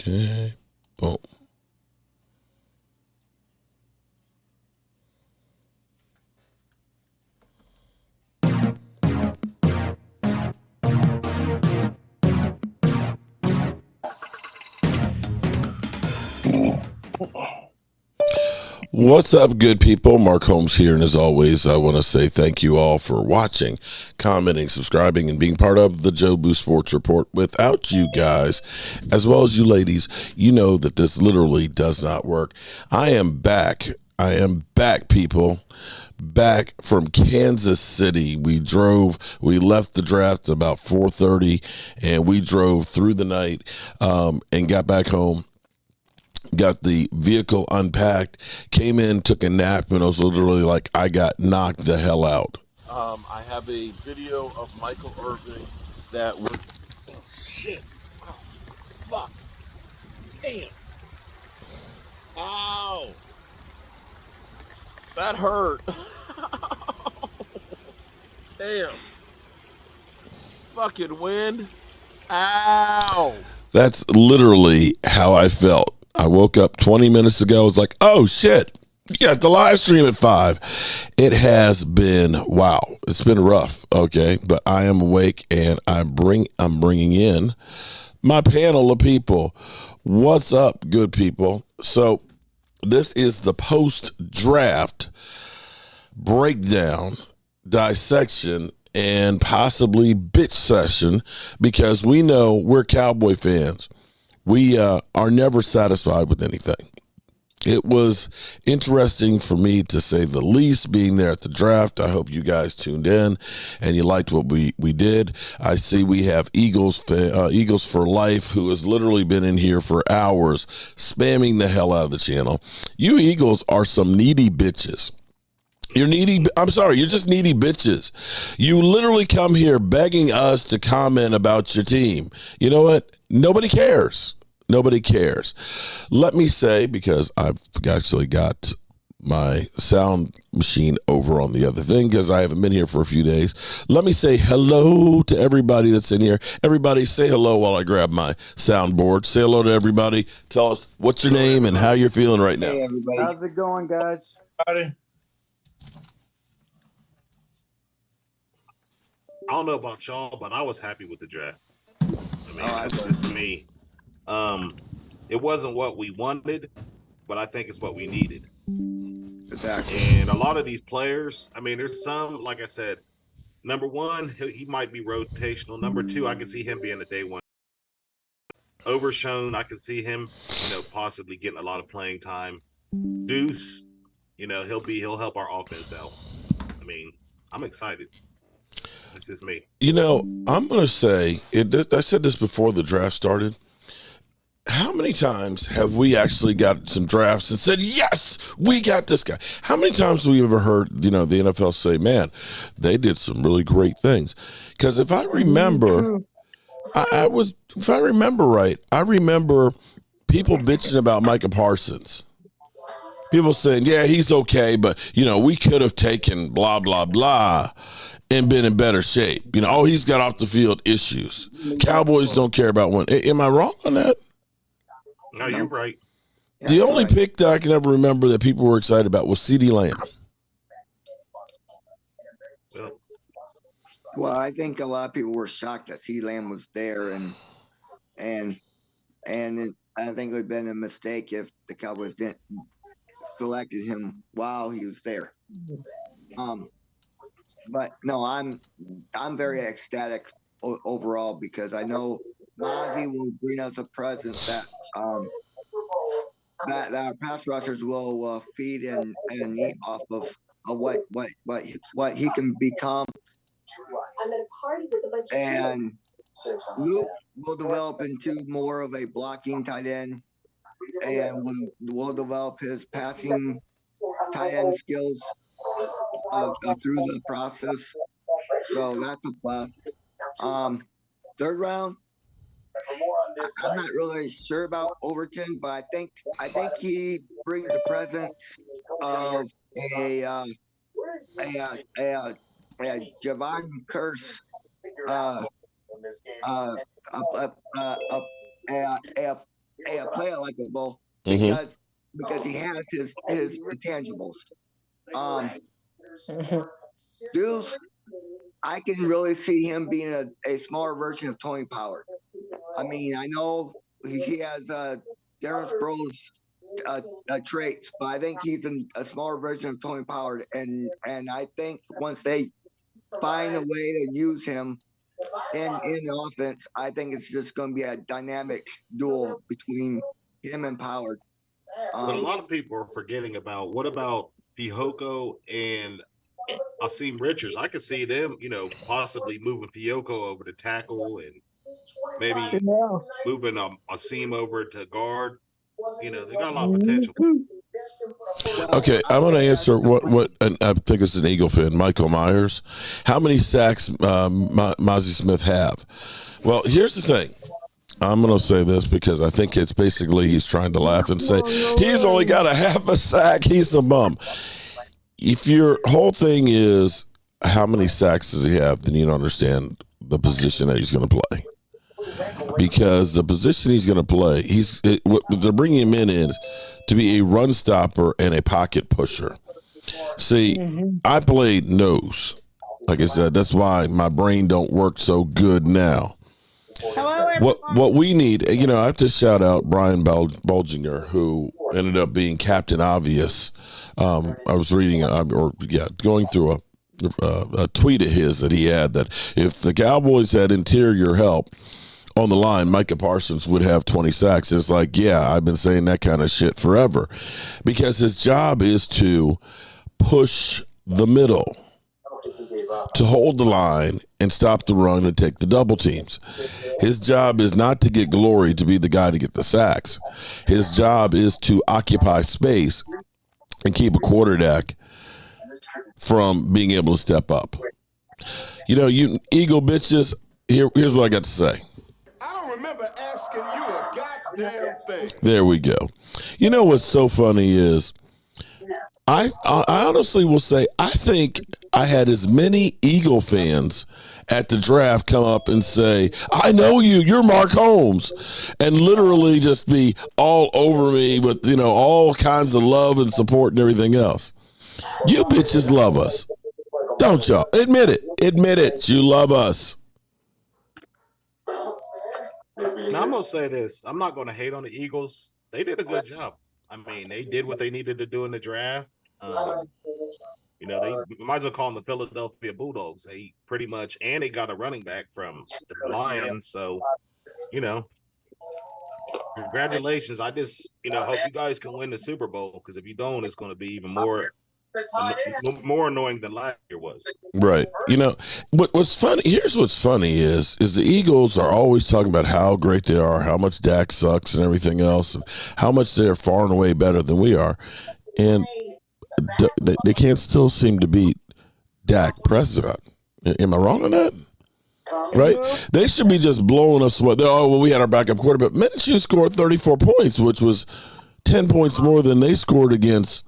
Okay. Boom. What's up, good people? Mark Holmes here, and as always, I want to say thank you all for watching, commenting, subscribing, and being part of the Jobu Sports Report. Without you guys, as well as you ladies, you know that this literally does not work. I am back. I am back, people. Back from Kansas City. We left the draft about 4:30, and we drove through the night and got back home. Got the vehicle unpacked, came in, took a nap, and I was literally like, I got knocked the hell out. I have a video of Michael Irvin that was, oh shit, oh, fuck, damn, ow, that hurt, damn, fucking wind, ow. That's literally how I felt. I woke up 20 minutes ago. I was like, oh, shit. You got the live stream at 5. It has been, wow. It's been rough, okay? But I am awake, and I'm bringing in my panel of people. What's up, good people? So this is the post-draft breakdown, dissection, and possibly bitch session, because we know we're Cowboy fans. We are never satisfied with anything. It was interesting for me, to say the least, being there at the draft. I hope you guys tuned in and you liked what we did. I see we have Eagles for Life, who has literally been in here for hours spamming the hell out of the channel. You Eagles are some needy bitches. You're needy. I'm sorry. You're just needy bitches. You literally come here begging us to comment about your team. You know what? Nobody cares. Nobody cares. Let me say, because I've actually got my sound machine over on the other thing, because I haven't been here for a few days. Let me say hello to everybody that's in here. Everybody say hello while I grab my soundboard. Say hello to everybody. Tell us what's your name and how you're feeling right now. Hey, everybody. How's it going, guys? I don't know about y'all, but I was happy with the draft. I mean, that's just me. It wasn't what we wanted, but I think it's what we needed. Exactly. And a lot of these players, I mean, there's some, like I said, number one, he might be rotational. Number two, I can see him being a day one. Overshown, I can see him, possibly getting a lot of playing time. Deuce, he'll help our offense out. I mean, I'm excited. It's just me. I'm going to say, I said this before the draft started. How many times have we actually got some drafts and said, yes, we got this guy? How many times have we ever heard, the NFL say, man, they did some really great things? Because if I remember, if I remember right, I remember people bitching about Micah Parsons. People saying, yeah, he's okay, but, we could have taken blah, blah, blah and been in better shape. He's got off the field issues. Cowboys don't care about one. Am I wrong on that? No, you're right. The only pick that I can ever remember that people were excited about was CeeDee Lamb. Well, I think a lot of people were shocked that CeeDee Lamb was there, and I think it would have been a mistake if the Cowboys didn't selected him while he was there. But no, I'm very ecstatic overall, because I know Mozzie will bring us a presence that our pass rushers will feed and eat off of what he can become. And Luke will develop into more of a blocking tight end, and will develop his passing tight end skills through the process. So that's a plus. Third round, I'm not really sure about Overton, but I think he brings the presence of a Javon Curse, a player likable because he has his intangibles. Deuce, I can really see him being a smaller version of Tony Pollard. I mean, I know he has Darren Sproles traits, but I think he's a smaller version of Tony Pollard, and I think once they find a way to use him in the offense, I think it's just going to be a dynamic duel between him and Pollard. But a lot of people are forgetting about what about Fihoko and Asim Richards? I could see them, possibly moving Fihoko over to tackle and maybe moving Asim over to guard. They got a lot of potential. Okay, I'm going to answer what and I think it's an Eagle fan, Michael Myers. How many sacks Mozzie Smith have? Well, here's the thing. I'm going to say this because I think it's basically he's trying to laugh and say, he's only got a half a sack, he's a bum. If your whole thing is how many sacks does he have, then you don't understand the position that he's going to play. Because the position he's going to play, what they're bringing him in is to be a run stopper and a pocket pusher. See, I played nose. Like I said, that's why my brain don't work so good now. Hello, everyone. What we need, I have to shout out Brian Bulginger, who ended up being Captain Obvious. I was reading, going through a tweet of his that he had that if the Cowboys had interior help on the line, Micah Parsons would have 20 sacks. It's like, yeah, I've been saying that kind of shit forever because his job is to push the middle, to hold the line and stop the run and take the double teams. His job is not to get glory, to be the guy to get the sacks. His job is to occupy space and keep a quarterback from being able to step up. You Eagle bitches, here's what I got to say. I don't remember asking you a goddamn thing. There we go. You know what's so funny is I honestly will say I think I had as many Eagle fans at the draft come up and say, I know you're Mark Holmes, and literally just be all over me with, all kinds of love and support and everything else. You bitches love us. Don't y'all? Admit it. You love us. Now, I'm going to say this. I'm not going to hate on the Eagles. They did a good job. I mean, they did what they needed to do in the draft. They might as well call them the Philadelphia Bulldogs. They pretty much, and they got a running back from the Lions. So, congratulations. I just, hope you guys can win the Super Bowl, because if you don't, it's going to be even more annoying than last year was. Right. What's funny, here's what's funny is the Eagles are always talking about how great they are, how much Dak sucks and everything else, and how much they're far and away better than we are. And they can't still seem to beat Dak Prescott. Am I wrong on that? Right? They should be just blowing us away. We had our backup quarterback. Minshew scored 34 points, which was 10 points more than they scored against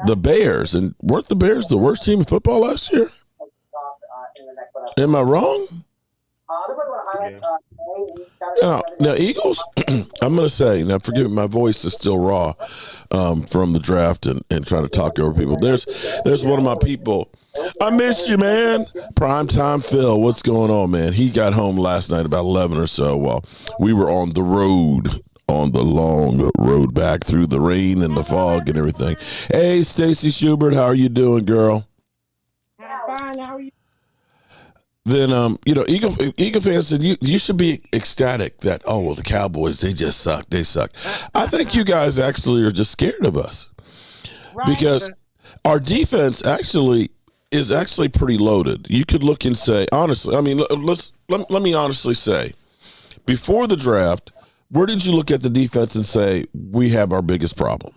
the Bears. And weren't the Bears the worst team in football last year? Am I wrong? Now Eagles, I'm going to say, now forgive me, my voice is still raw from the draft and trying to talk over people. There's one of my people. I miss you, man. Primetime Phil, what's going on, man? He got home last night about 11 or so while we were on the long road back through the rain and the fog and everything. Hey, Stacy Schubert, how are you doing, girl? I'm fine. How are you? Then Eagle fans said you should be ecstatic that the Cowboys, they just suck. They suck. I think you guys actually are just scared of us. Right. Because our defense is actually pretty loaded. You could look and say, honestly, I mean, let me honestly say, before the draft, where did you look at the defense and say we have our biggest problem?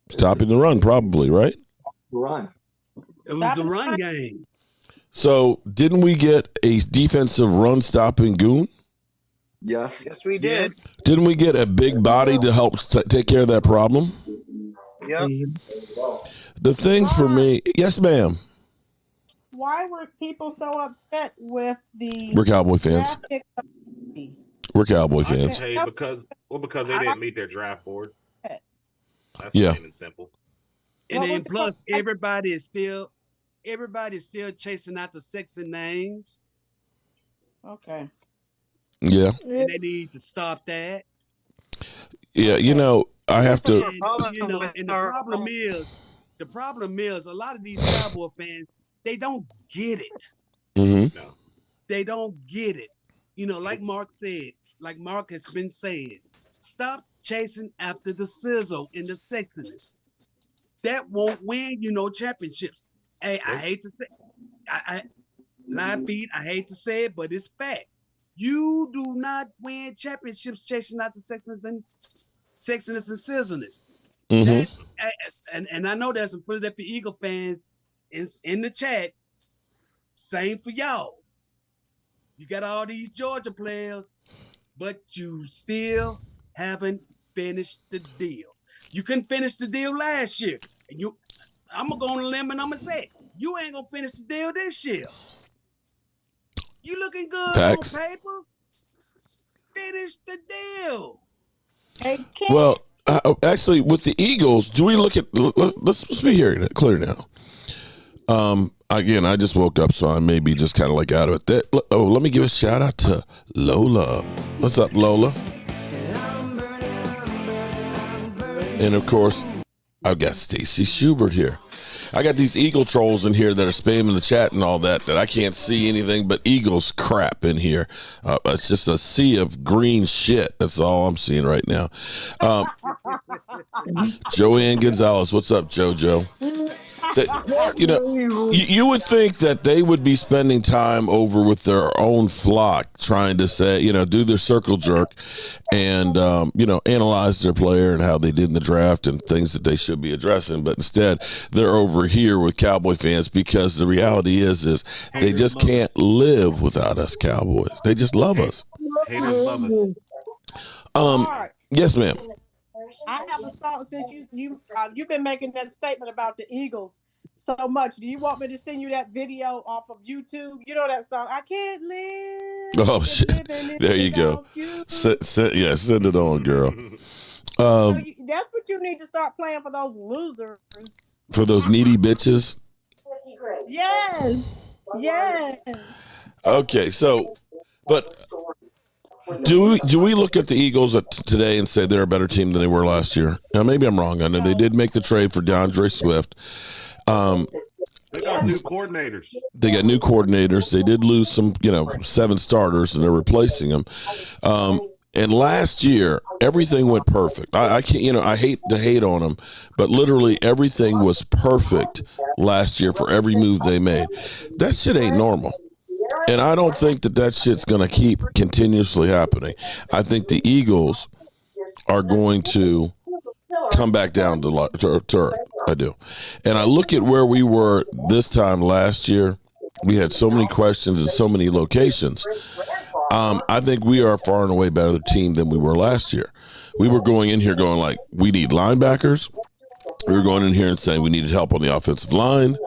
Stopping the run, probably, right? Run. It was a run game. So didn't we get a defensive run-stopping goon? Yes. Yes, we did. Didn't we get a big body to help take care of that problem? Yep. The thing for me, yes, ma'am. Why were people so upset with the? We're Cowboy fans. We're Cowboy fans. Hey, because they didn't meet their draft board. That's Yeah. plain and simple. And then plus everybody is still chasing after sexy names. Okay. Yeah. And they need to stop that. Yeah, you know, I have to. And, you know, and the problem is a lot of these Cowboy fans, they don't get it. Mm-hmm. No. They don't get it. You know, like Mark said, like Mark has been saying, stop chasing after the sizzle and the sexiness. That won't win you no championships. Hey, I hate to say, I live feed, I hate to say it, but it's fact. You do not win championships chasing after sexiness and sizzleness. Mm-hmm. And I know there's some Philadelphia Eagle fans in the chat. Same for y'all. You got all these Georgia players, but you still haven't finished the deal. You couldn't finish the deal last year. And I'm going to go on a limb and I'm going to say, you ain't going to finish the deal this year. You looking good on paper? Finish the deal. Well, actually, with the Eagles, do we look at? Let's be here clear now. Again, I just woke up, so I may be just kind of like out of it. Let me give a shout out to Lola. What's up, Lola? And of course, I've got Stacy Schubert here. I got these Eagle trolls in here that are spamming the chat and all that I can't see anything but Eagles crap in here. It's just a sea of green shit. That's all I'm seeing right now. Joanne Gonzalez, what's up, JoJo? You would think that they would be spending time over with their own flock trying to say, do their circle jerk and, analyze their player and how they did in the draft and things that they should be addressing. But instead, they're over here with Cowboy fans because the reality is they just can't live without us Cowboys. They just love us. Haters love us. Yes, ma'am. I have a song since you've been making that statement about the Eagles so much. Do you want me to send you that video off of YouTube? You know that song, I Can't Live. Oh shit! There you go. Send it on, girl. That's what you need to start playing for those losers. For those needy bitches. Yes. Okay, so, but. Do we look at the Eagles today and say they're a better team than they were last year? Now, maybe I'm wrong. I know they did make the trade for DeAndre Swift. They got new coordinators. They did lose some, 7 starters, and they're replacing them. And last year, everything went perfect. I can't, I hate to hate on them, but literally everything was perfect last year for every move they made. That shit ain't normal. And I don't think that shit's going to keep continuously happening. I think the Eagles are going to come back down to earth. I do. And I look at where we were this time last year. We had so many questions in so many locations. I think we are far and away better team than we were last year. We were going in here going like, we need linebackers. We were going in here and saying we needed help on the offensive line.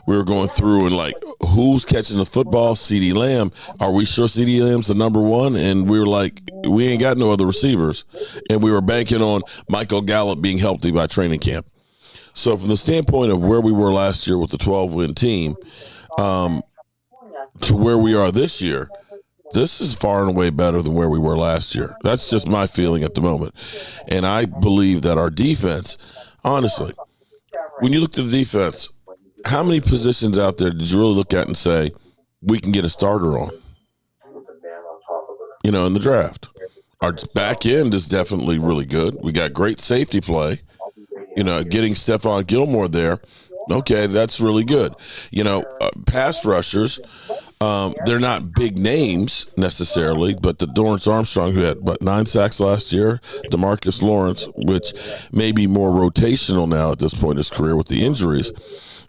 We were going through and like, who's catching the football? CeeDee Lamb. Are we sure CeeDee Lamb's the number one? And we were like, we ain't got no other receivers. And we were banking on Michael Gallup being healthy by training camp. So from the standpoint of where we were last year with the 12-win team to where we are this year, this is far and away better than where we were last year. That's just my feeling at the moment. And I believe that our defense, honestly, when you look at the defense, how many positions out there did you really look at and say, we can get a starter on? In the draft. Our back end is definitely really good. We got great safety play. Getting Stephon Gilmore there, okay, that's really good. Pass rushers, they're not big names necessarily, but the Dorrance Armstrong, who had 9 sacks last year, DeMarcus Lawrence, which may be more rotational now at this point in his career with the injuries,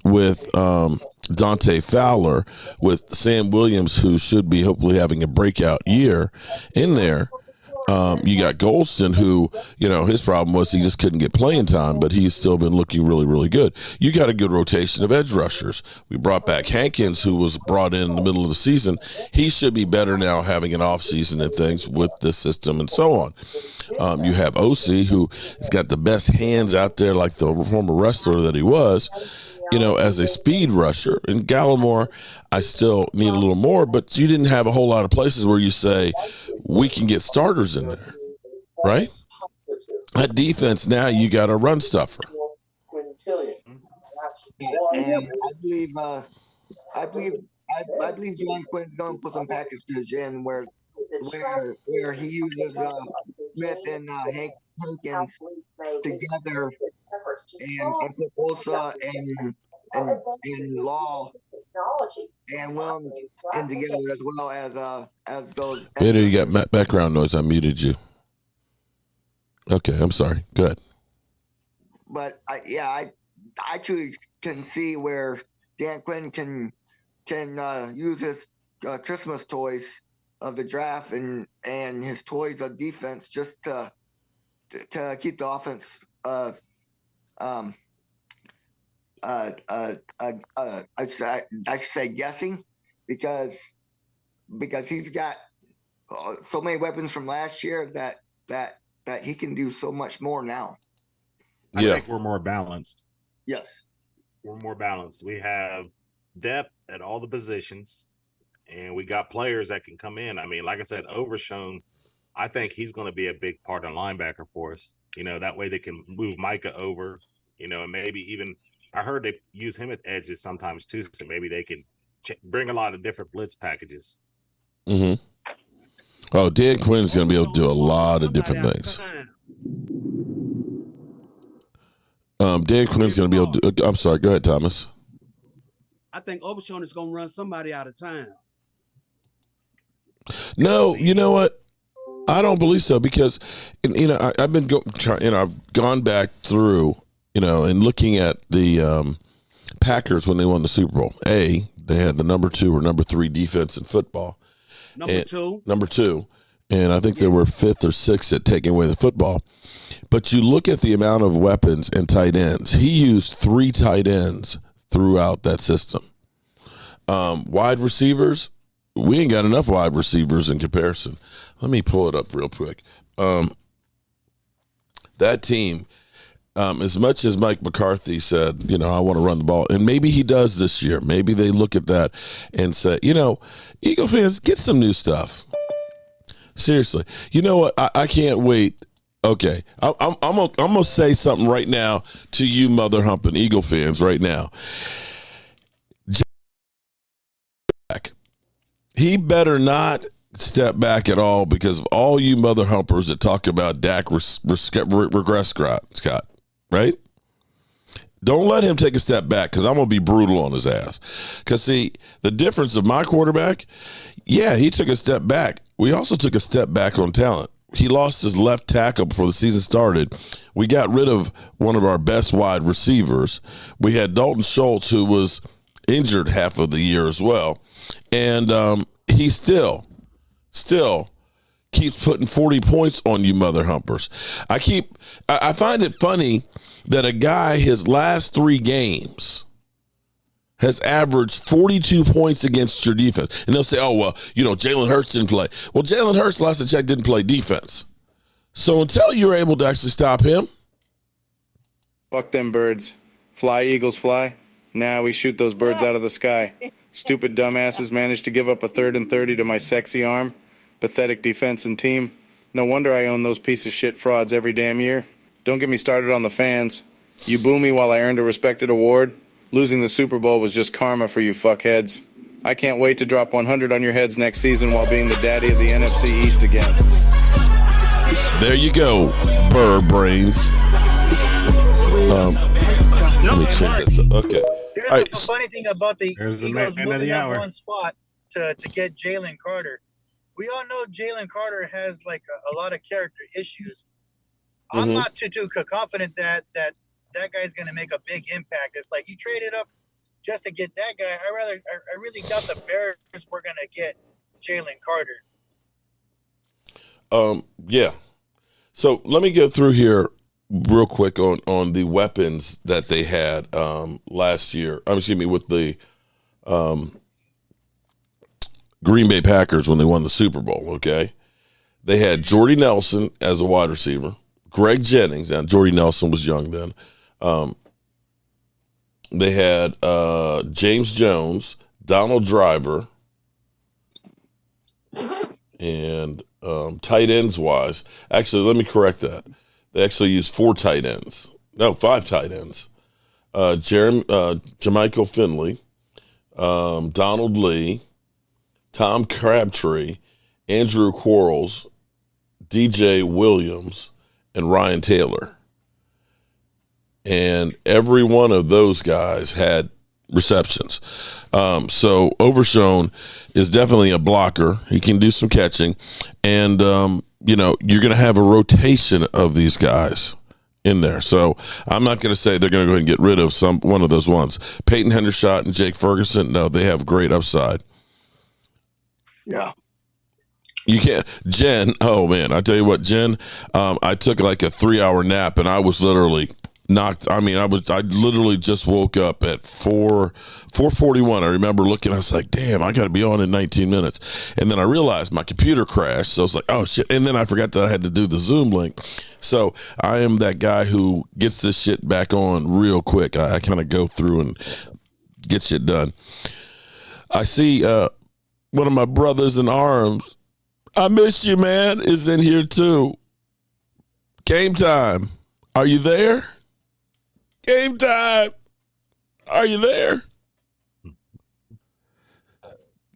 with Dante Fowler, with Sam Williams, who should be hopefully having a breakout year in there. You got Golston, who, his problem was he just couldn't get playing time, but he's still been looking really, really good. You got a good rotation of edge rushers. We brought back Hankins, who was brought in the middle of the season. He should be better now, having an offseason and things with the system and so on. You have OC, who has got the best hands out there, like the former wrestler that he was, as a speed rusher. And Gallimore, I still need a little more, but you didn't have a whole lot of places where you say, we can get starters in there, right? That defense, now you got a run stuffer. And I believe John Quinn's going to put some packages in where he uses Smith and Hankins together, and put Bosa and Law and Williams in together, as well as those. Vader, you got background noise. I muted you. Okay, I'm sorry. Go ahead. But I truly can see where Dan Quinn can use his Christmas toys of the draft and his toys of defense just to keep the offense I should say guessing, because he's got so many weapons from last year that he can do so much more now. I think we're more balanced. Yes. We're more balanced. We have depth at all the positions, and we got players that can come in. I mean, like I said, Overshown, I think he's going to be a big part of linebacker for us. That way they can move Micah over, and maybe even I heard they use him at edges sometimes too, so maybe they can bring a lot of different blitz packages. Mm-hmm. Oh, Dan Quinn's going to be able to do a lot of different things. Dan Quinn's going to be able to I'm sorry, go ahead, Thomas. I think Overshown is going to run somebody out of time. No, you know what? I don't believe so, because I've been I've gone back through and looking at the Packers when they won the Super Bowl. They had the number 2 or number 3 defense in football. Number two, and I think they were 5th or 6th at taking away the football. But you look at the amount of weapons and tight ends. He used 3 tight ends throughout that system. Wide receivers, we ain't got enough wide receivers in comparison. Let me pull it up real quick. That team, as much as Mike McCarthy said, I want to run the ball, and maybe he does this year. Maybe they look at that and say, Eagle fans, get some new stuff. Seriously. You know what? I can't wait. Okay. I'm gonna say something right now to you mother humping Eagle fans right now. He better not step back at all, because of all you mother humpers that talk about Dak regress, Scott, right? Don't let him take a step back, because I'm going to be brutal on his ass. Because, see, the difference of my quarterback, he took a step back. We also took a step back on talent. He lost his left tackle before the season started. We got rid of one of our best wide receivers. We had Dalton Schultz, who was injured half of the year as well. And he still keeps putting 40 points on you mother humpers. I find it funny that a guy, his last 3 games, has averaged 42 points against your defense. And they'll say, oh, well, Jalen Hurts didn't play. Well, Jalen Hurts, last I checked, didn't play defense. So until you're able to actually stop him. Fuck them birds. Fly, Eagles, fly. Now we shoot those birds out of the sky. Stupid dumbasses managed to give up a 3rd and 30 to my sexy arm. Pathetic defense and team. No wonder I own those piece of shit frauds every damn year. Don't get me started on the fans. You boo me while I earned a respected award. Losing the Super Bowl was just karma for you fuckheads. I can't wait to drop 100 on your heads next season while being the daddy of the NFC East again. There you go, burr brains. Let me check this up. Okay. Here's the funny thing about the Eagles moving up one spot to get Jalen Carter. We all know Jalen Carter has like a lot of character issues. I'm not too confident that guy's going to make a big impact. It's like you traded up just to get that guy. I really doubt the Bears were going to get Jalen Carter. Yeah. So let me go through here real quick on the weapons that they had last year. Excuse me, with the Green Bay Packers when they won the Super Bowl. Okay, they had Jordy Nelson as a wide receiver, Greg Jennings, and Jordy Nelson was young then. They had James Jones, Donald Driver, and tight ends wise, actually, let me correct that. They actually used 4 tight ends. No, 5 tight ends. Jermichael Finley, Donald Lee, Tom Crabtree, Andrew Quarles, DJ Williams, and Ryan Taylor. And every one of those guys had receptions. So Overshone is definitely a blocker. He can do some catching. And, you're going to have a rotation of these guys in there. So I'm not going to say they're going to go ahead and get rid of one of those ones. Peyton Hendershot and Jake Ferguson, no, they have great upside. Yeah. You can't. Jen, oh, man, I tell you what, Jen, I took like a 3-hour nap, and I was literally knocked. I literally just woke up at 4:41. I remember looking, I was like, damn, I got to be on in 19 minutes. And then I realized my computer crashed. So I was like, oh shit. And then I forgot that I had to do the Zoom link. So I am that guy who gets this shit back on real quick. I kind of go through and get shit done. I see one of my brothers in arms, I miss you, man, is in here too. Game time. Are you there? Game time. Are you there?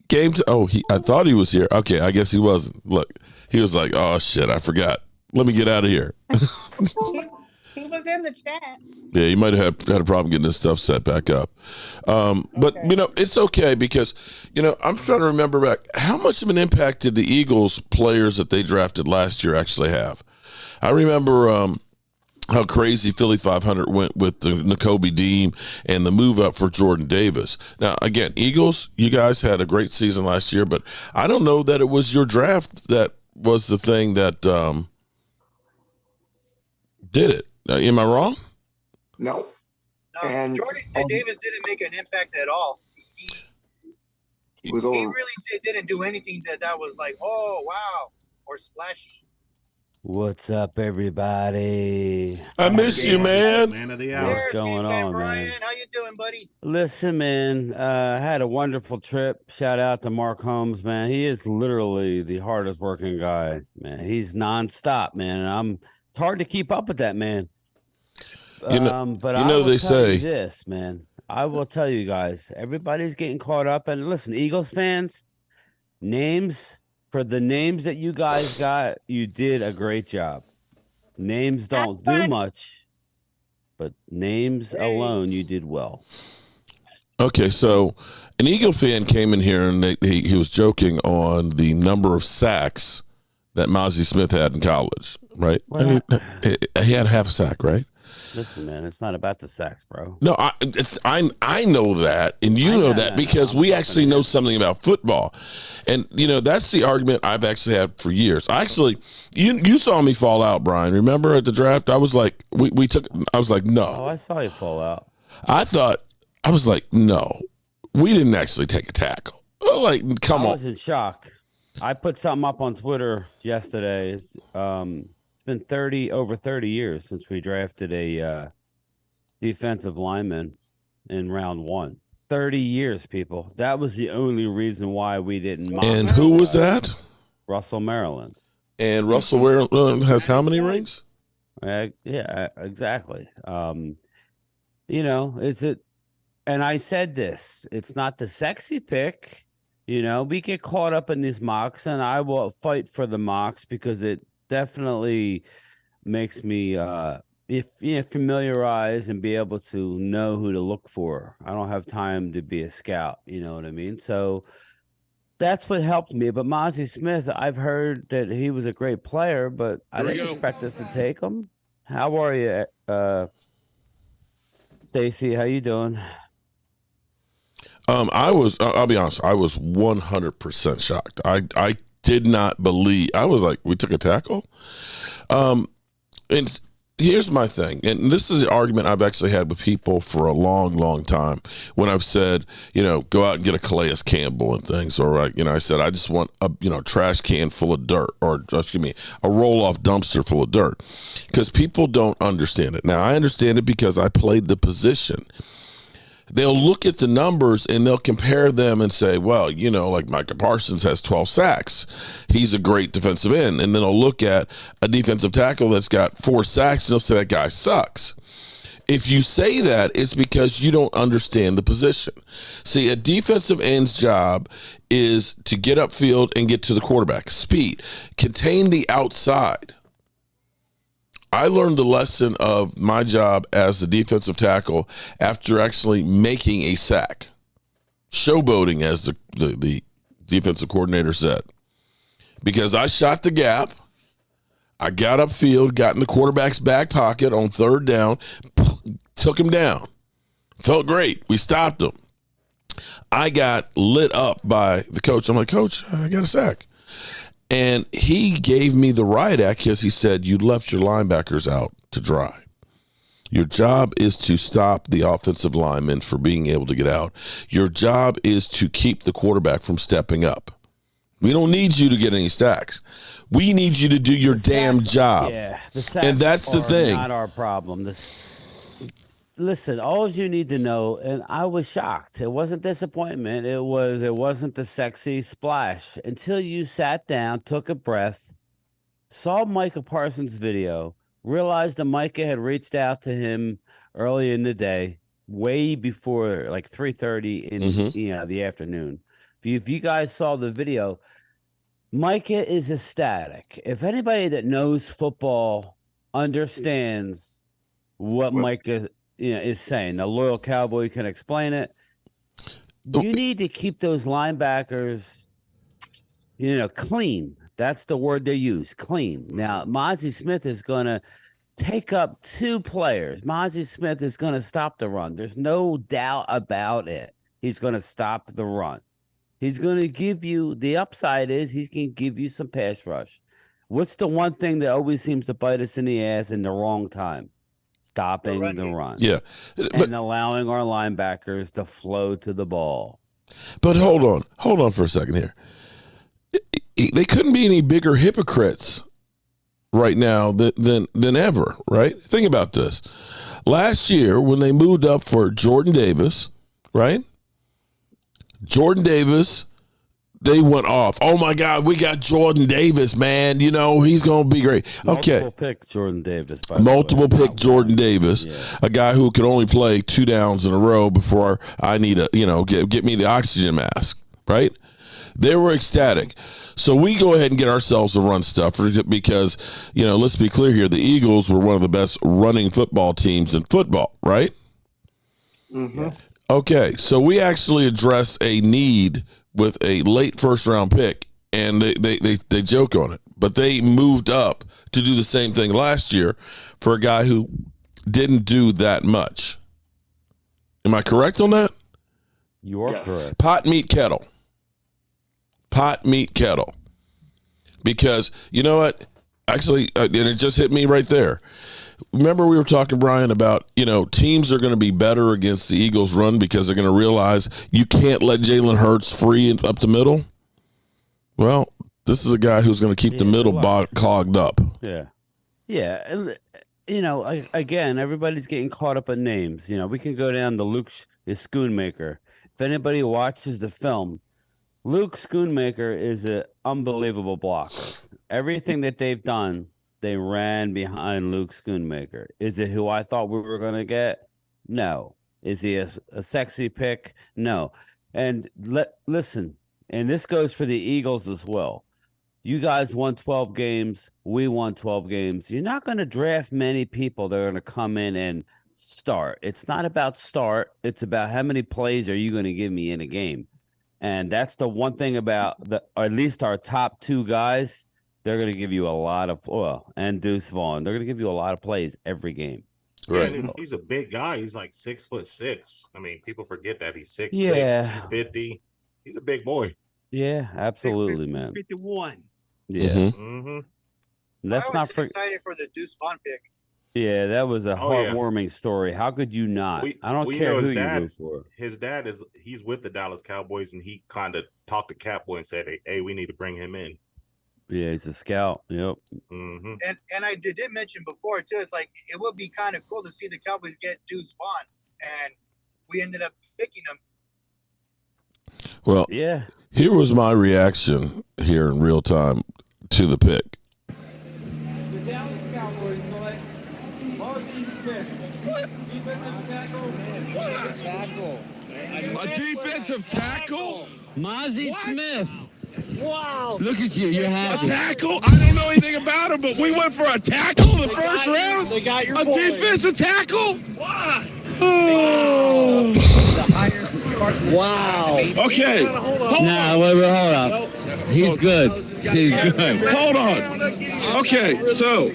Game time. Oh, I thought he was here. Okay, I guess he wasn't. Look, he was like, oh, shit, I forgot. Let me get out of here. He was in the chat. Yeah, he might have had a problem getting his stuff set back up. But, it's okay because, I'm trying to remember back. How much of an impact did the Eagles players that they drafted last year actually have? I remember how crazy Philly 500 went with the Nakobe Dean and the move up for Jordan Davis. Now, again, Eagles, you guys had a great season last year, but I don't know that it was your draft that was the thing that did it. Am I wrong? No. No, And Jordan Davis didn't make an impact at all. He really didn't do anything that was like, oh, wow, or splashy. What's up, everybody? I miss you, man. Man of the hour. What's going on, Brian? man? How you doing, buddy? Listen, man, I had a wonderful trip. Shout out to Mark Holmes, man. He is literally the hardest working guy, man. He's nonstop, man. And it's hard to keep up with that, man. But I will they tell you say this, man. I will tell you guys, everybody's getting caught up. And listen, Eagles fans, for the names that you guys got, you did a great job. Names don't do much, but names alone, you did well. Okay, so an Eagle fan came in here and he was joking on the number of sacks that Mozzie Smith had in college, right? Well, he had half a sack, right? Listen, man, it's not about the sacks, bro. No, I know that, and you know that because we actually know something about football, and that's the argument I've actually had for years. You saw me fall out, Brian. Remember at the draft, I was like, I was like, no. Oh, I saw you fall out. I was like, no, we didn't actually take a tackle. Like, come on. I was in shock. I put something up on Twitter yesterday. It's been over 30 years since we drafted a defensive lineman in round 1. 30 years, people. That was the only reason why we didn't mock. And who was that? Russell Maryland. And Russell Maryland has how many rings? Yeah, exactly. And I said this, it's not the sexy pick. We get caught up in these mocks, and I will fight for the mocks because it definitely makes me familiarize and be able to know who to look for. I don't have time to be a scout, you know what I mean? So that's what helped me. But Mozzie Smith, I've heard that he was a great player, but I didn't expect us to take him. How are you, Stacy? How you doing? I'll be honest, I was 100% shocked. I did not believe. I was like, we took a tackle? And here's my thing, and this is the argument I've actually had with people for a long, long time when I've said, go out and get a Calais Campbell and things, or I said I just want a trash can full of dirt, or excuse me, a roll-off dumpster full of dirt, because people don't understand it. Now I understand it because I played the position. They'll look at the numbers and they'll compare them and say, well, like Micah Parsons has 12 sacks. He's a great defensive end. And then they'll look at a defensive tackle that's got 4 sacks and they'll say that guy sucks. If you say that, it's because you don't understand the position. See, a defensive end's job is to get upfield and get to the quarterback. Speed. Contain the outside. I learned the lesson of my job as a defensive tackle after actually making a sack. Showboating, as the defensive coordinator said. Because I shot the gap, I got upfield, got in the quarterback's back pocket on 3rd down, took him down. Felt great. We stopped him. I got lit up by the coach. I'm like, Coach, I got a sack. And he gave me the riot act because he said, you left your linebackers out to dry. Your job is to stop the offensive lineman from being able to get out. Your job is to keep the quarterback from stepping up. We don't need you to get any sacks. We need you to do your damn job. Yeah, the sacks and that's the thing. Not our problem. Listen, all you need to know, and I was shocked. It wasn't disappointment. It wasn't the sexy splash until you sat down, took a breath, saw Micah Parsons' video, realized that Micah had reached out to him early in the day, way before like 3:30 in the afternoon. If you guys saw the video, Micah is ecstatic. If anybody that knows football understands what Micah is saying, a loyal Cowboy can explain it. You need to keep those linebackers, clean. That's the word they use, clean. Now, Mozzie Smith is going to take up 2 players. Mozzie Smith is going to stop the run. There's no doubt about it. He's going to stop the run. He's going to give you, the upside is he's going to give you some pass rush. What's the one thing that always seems to bite us in the ass in the wrong time? Stopping the run. Yeah. And allowing our linebackers to flow to the ball. But hold on for a second here. They couldn't be any bigger hypocrites right now than ever, right? Think about this. Last year, when they moved up for Jordan Davis, right? Jordan Davis, they went off. Oh my God, we got Jordan Davis, man. He's going to be great. Okay. Multiple pick Jordan Davis. Multiple pick Jordan Davis, a guy who could only play 2 downs in a row before I need get me the oxygen mask, right? They were ecstatic. So we go ahead and get ourselves a run stuffer because, let's be clear here. The Eagles were one of the best running football teams in football, right? Mm-hmm. Okay, so we actually address a need with a late 1st-round pick, and they joke on it. But they moved up to do the same thing last year for a guy who didn't do that much. Am I correct on that? You are correct. Pot, meat, kettle. Because, you know what? Actually, and it just hit me right there. Remember we were talking, Brian, about, teams are going to be better against the Eagles' run because they're going to realize you can't let Jalen Hurts free up the middle. Well, this is a guy who's going to keep the middle clogged up. Yeah. Yeah. And, again, everybody's getting caught up in names. We can go down to Luke Schoonmaker. If anybody watches the film, Luke Schoonmaker is an unbelievable blocker. Everything that they've done, they ran behind Luke Schoonmaker. Is it who I thought we were going to get? No. Is he a sexy pick? No. And listen, and this goes for the Eagles as well. You guys won 12 games. We won 12 games. You're not going to draft many people that are going to come in and start. It's not about start. It's about how many plays are you going to give me in a game. And that's the one thing about at least our top 2 guys. They're going to give you a lot of, and Deuce Vaughn. They're going to give you a lot of plays every game. Right. Yeah, he's a big guy. He's like 6'6". I mean, people forget that he's 6'6", 250. He's a big boy. Yeah, absolutely, man. 51. Yeah. Mm-hmm. Let's I not was forget. excited for the Deuce Vaughn pick. Yeah, that was a Oh, yeah. heartwarming story. How could you not? I don't care who you root for. His dad he's with the Dallas Cowboys, and he kind of talked to Catboy and said, "Hey, we need to bring him in." Yeah, he's a scout. Yep. Mm-hmm. And I did mention before too. It's like it would be kind of cool to see the Cowboys get Deuce Vaughn, and we ended up picking him. Well, yeah. Here was my reaction here in real time to the pick. The Dallas Cowboys select Marvin Smith. Defensive tackle. A defensive tackle? Mozzie Smith. Wow. Look at you. You're A happy. tackle? I don't know anything about him, but we went for a tackle in the first round? They got your A boy. defensive tackle? What? Oh. Wow. Okay. Nah, wait, hold on. He's good. He's good. Hold on. Okay, so.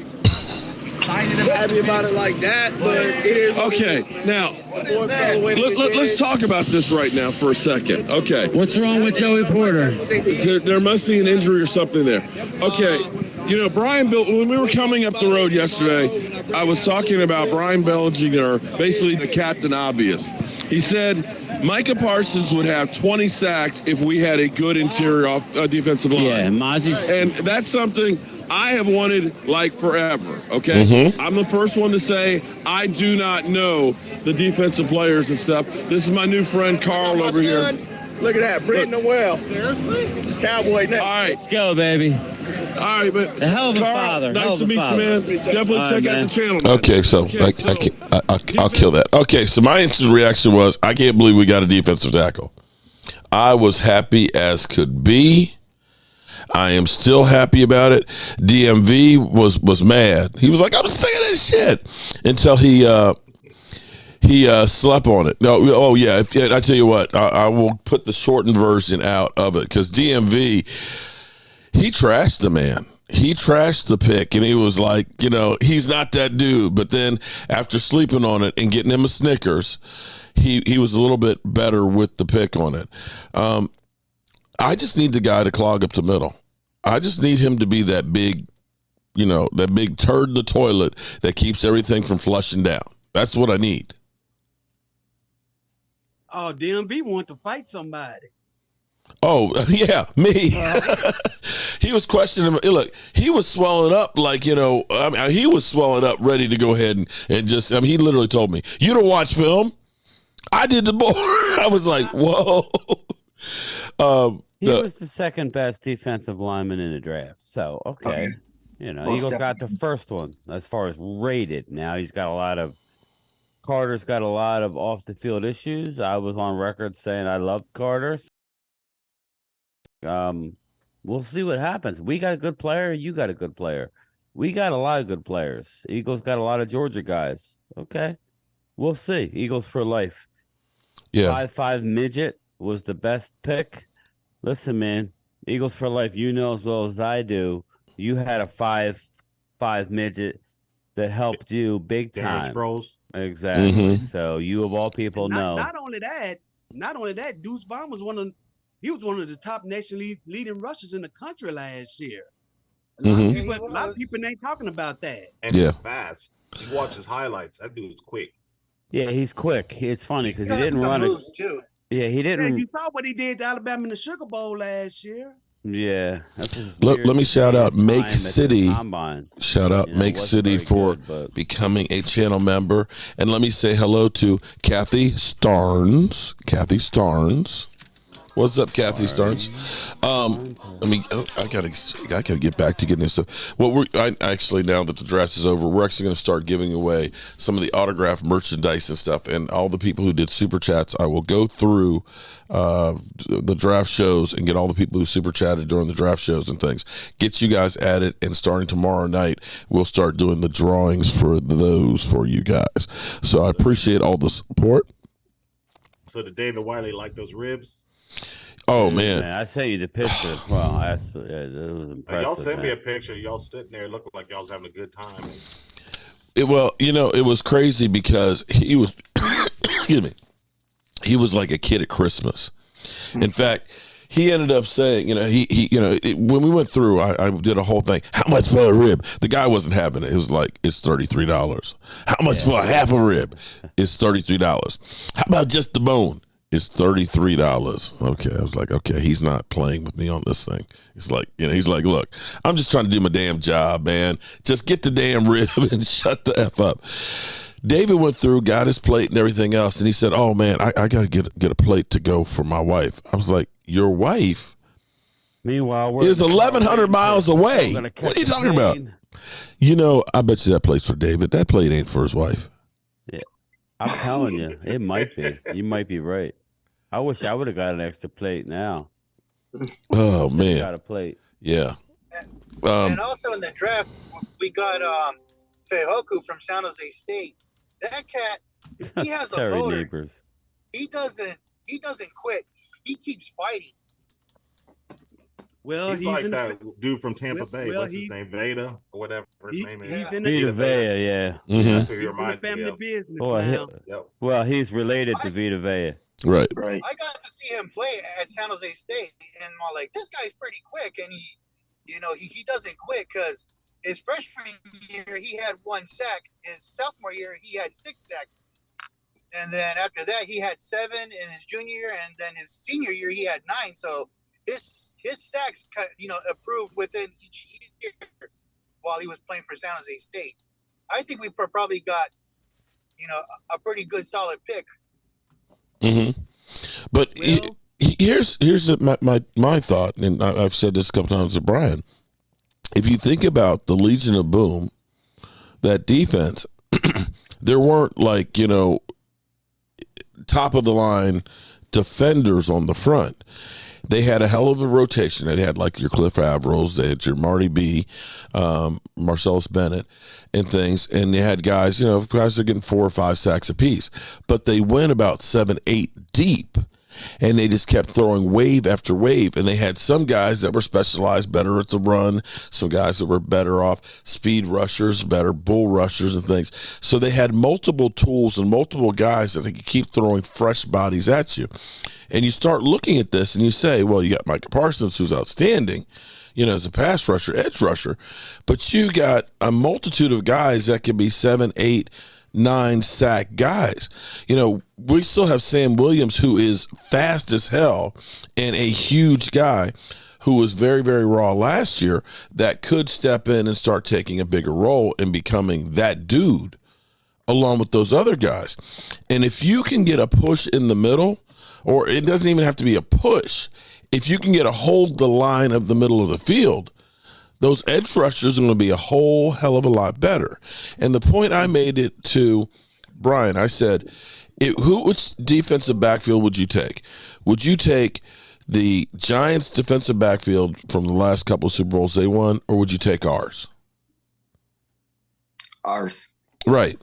Happy about it like that, but it is. Okay, now, let's talk about this right now for a second. Okay. What's wrong with Joey Porter? There must be an injury or something there. Okay, you know, Brian Bill, when we were coming up the road yesterday, I was talking about Brian Bellinger, basically the captain obvious. He said Micah Parsons would have 20 sacks if we had a good interior defensive line. Yeah, Mozzie's. And that's something I have wanted like forever, okay? I'm the first one to say I do not know the defensive players and stuff. This is my new friend Carl over here. Look at that, breeding them well. Seriously? Cowboy now. All right. Let's go, baby. All right, but A hell of a Carl, father. nice to meet you, man. Definitely All check right, out man. the channel, man. Okay, so I'll kill that. Okay, so my instant reaction was, I can't believe we got a defensive tackle. I was happy as could be. I am still happy about it. DMV was mad. He was like, I'm sick of this shit, until he slept on it. No, oh yeah. I tell you what, I will put the shortened version out of it, because DMV, he trashed the man. He trashed the pick, and he was like, you know, he's not that dude. But then after sleeping on it and getting him a Snickers, he was a little bit better with the pick on it. I just need the guy to clog up the middle. I just need him to be that big, you know, that big turd in the toilet that keeps everything from flushing down. That's what I need. Oh, DMV want to fight somebody. Oh, yeah, me. He was questioning him. Look, he was swelling up like, you know, I mean, he was swelling up ready to go ahead and just, I mean, he literally told me, you don't watch film? I did the board. I was like, whoa. He was the second best defensive lineman in the draft. So, okay. You know, Eagles got the first one as far as rated. Now he's got Carter's got a lot of off the field issues. I was on record saying I love Carter. We'll see what happens. We got a good player. You got a good player. We got a lot of good players. Eagles got a lot of Georgia guys. Okay. We'll see. Eagles for life. Yeah. 5'5" midget was the best pick. Listen, man, Eagles for life. You know as well as I do. You had a 5'5" midget that helped you big time. Exactly. Mm-hmm. So you of all people know. Not only that, Deuce Vaughn was one of the top nationally leading rushers in the country last year. A lot of people ain't talking about that. And he's fast. You watch his highlights. That dude's quick. Yeah, he's quick. It's funny because he didn't run it. Too. Yeah, he didn't. Yeah, you saw what he did to Alabama in the Sugar Bowl last year. Yeah. Let me shout out Make City. Shout out Make wasn't City very for good, but- becoming a channel member. And let me say hello to Kathy Starnes. Kathy Starnes. What's up, Kathy Starnes? I gotta get back to getting this stuff. Well, actually, now that the draft is over, we're actually going to start giving away some of the autographed merchandise and stuff. And all the people who did super chats, I will go through the draft shows and get all the people who super chatted during the draft shows and things. Get you guys at it, and starting tomorrow night, we'll start doing the drawings for those for you guys. So I appreciate all the support. So did David Wiley like those ribs? Oh man, I sent you the picture. Well, it was impressive. Y'all sent me a picture. Y'all sitting there looking like y'all was having a good time. Well, you know, it was crazy because he was, excuse me, he was like a kid at Christmas. In fact, he ended up saying, when we went through, I did a whole thing. How much for a rib? The guy wasn't having it. It was like, it's $33. How much for a half a rib? It's $33. How about just the bone? It's $33. Okay, I was like, okay, he's not playing with me on this thing. It's like, he's like, look, I'm just trying to do my damn job, man. Just get the damn rib and shut the F up. David went through, got his plate and everything else, and he said, oh, man, I got to get a plate to go for my wife. I was like, your wife? Meanwhile, is 1,100 miles away. What are you talking about? I bet you that plate's for David. That plate ain't for his wife. Yeah, I'm telling you, it might be. You might be right. I wish I would have got an extra plate now. Oh, man. Got a plate. Yeah. And also in the draft, we got Fehoku from San Jose State. That cat, he has a motor. Neighbors. He doesn't quit. He keeps fighting. Well, he's like that dude from Tampa Bay. What's his name? Veda or whatever his name is. He's in the Vita Vea, yeah. Mm-hmm. So he's in the family business now. Well, he's related to Vita Vea. Right. I got to see him play at San Jose State, and I'm like, this guy's pretty quick, and he doesn't quit because his freshman year he had 1 sack. His sophomore year he had 6 sacks, and then after that he had 7 in his junior year, and then his senior year he had 9. So his sacks, improved within each year while he was playing for San Jose State. I think we probably got, a pretty good solid pick. Mm-hmm. But here's my thought, and I've said this a couple times to Brian. If you think about the Legion of Boom, that defense, there weren't top of the line defenders on the front. They had a hell of a rotation. They had your Cliff Avrils, they had your Marty B, Marcellus Bennett, and things. And they had guys, guys are getting 4 or 5 sacks apiece. But they went about 7, 8 deep, and they just kept throwing wave after wave. And they had some guys that were specialized better at the run, some guys that were better off speed rushers, better bull rushers and things. So they had multiple tools and multiple guys that they could keep throwing fresh bodies at you. And you start looking at this and you say, well, you got Micah Parsons, who's outstanding, as a pass rusher, edge rusher, but you got a multitude of guys that can be 7, 8, 9 sack guys. We still have Sam Williams, who is fast as hell and a huge guy who was very, very raw last year that could step in and start taking a bigger role and becoming that dude along with those other guys. And if you can get a push in the middle, or it doesn't even have to be a push, if you can get a hold the line of the middle of the field, those edge rushers are going to be a whole hell of a lot better. And the point I made it to Brian, I said, which defensive backfield would you take? Would you take the Giants' defensive backfield from the last couple of Super Bowls they won, or would you take ours? Ours. Right.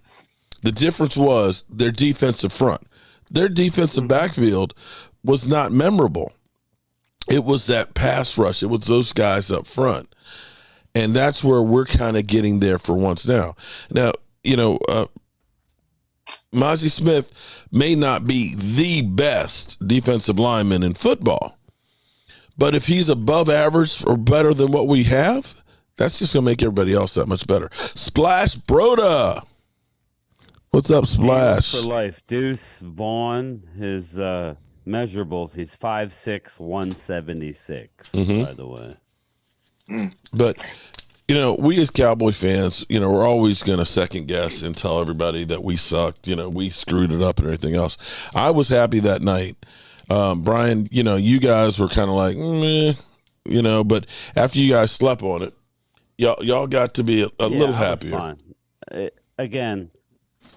The difference was their defensive front. Their defensive backfield was not memorable. It was that pass rush. It was those guys up front. And that's where we're kind of getting there for once now. Now, Mozzie Smith may not be the best defensive lineman in football, but if he's above average or better than what we have, that's just going to make everybody else that much better. Splash Broda. What's up, Splash? For life. Deuce Vaughn, his measurables, he's 5'6", 176, by the way. But, we as Cowboy fans, we're always going to second guess and tell everybody that we sucked, we screwed it up and everything else. I was happy that night. Brian, you guys were kind of like, meh, but after you guys slept on it, y'all got to be a little happier. Again,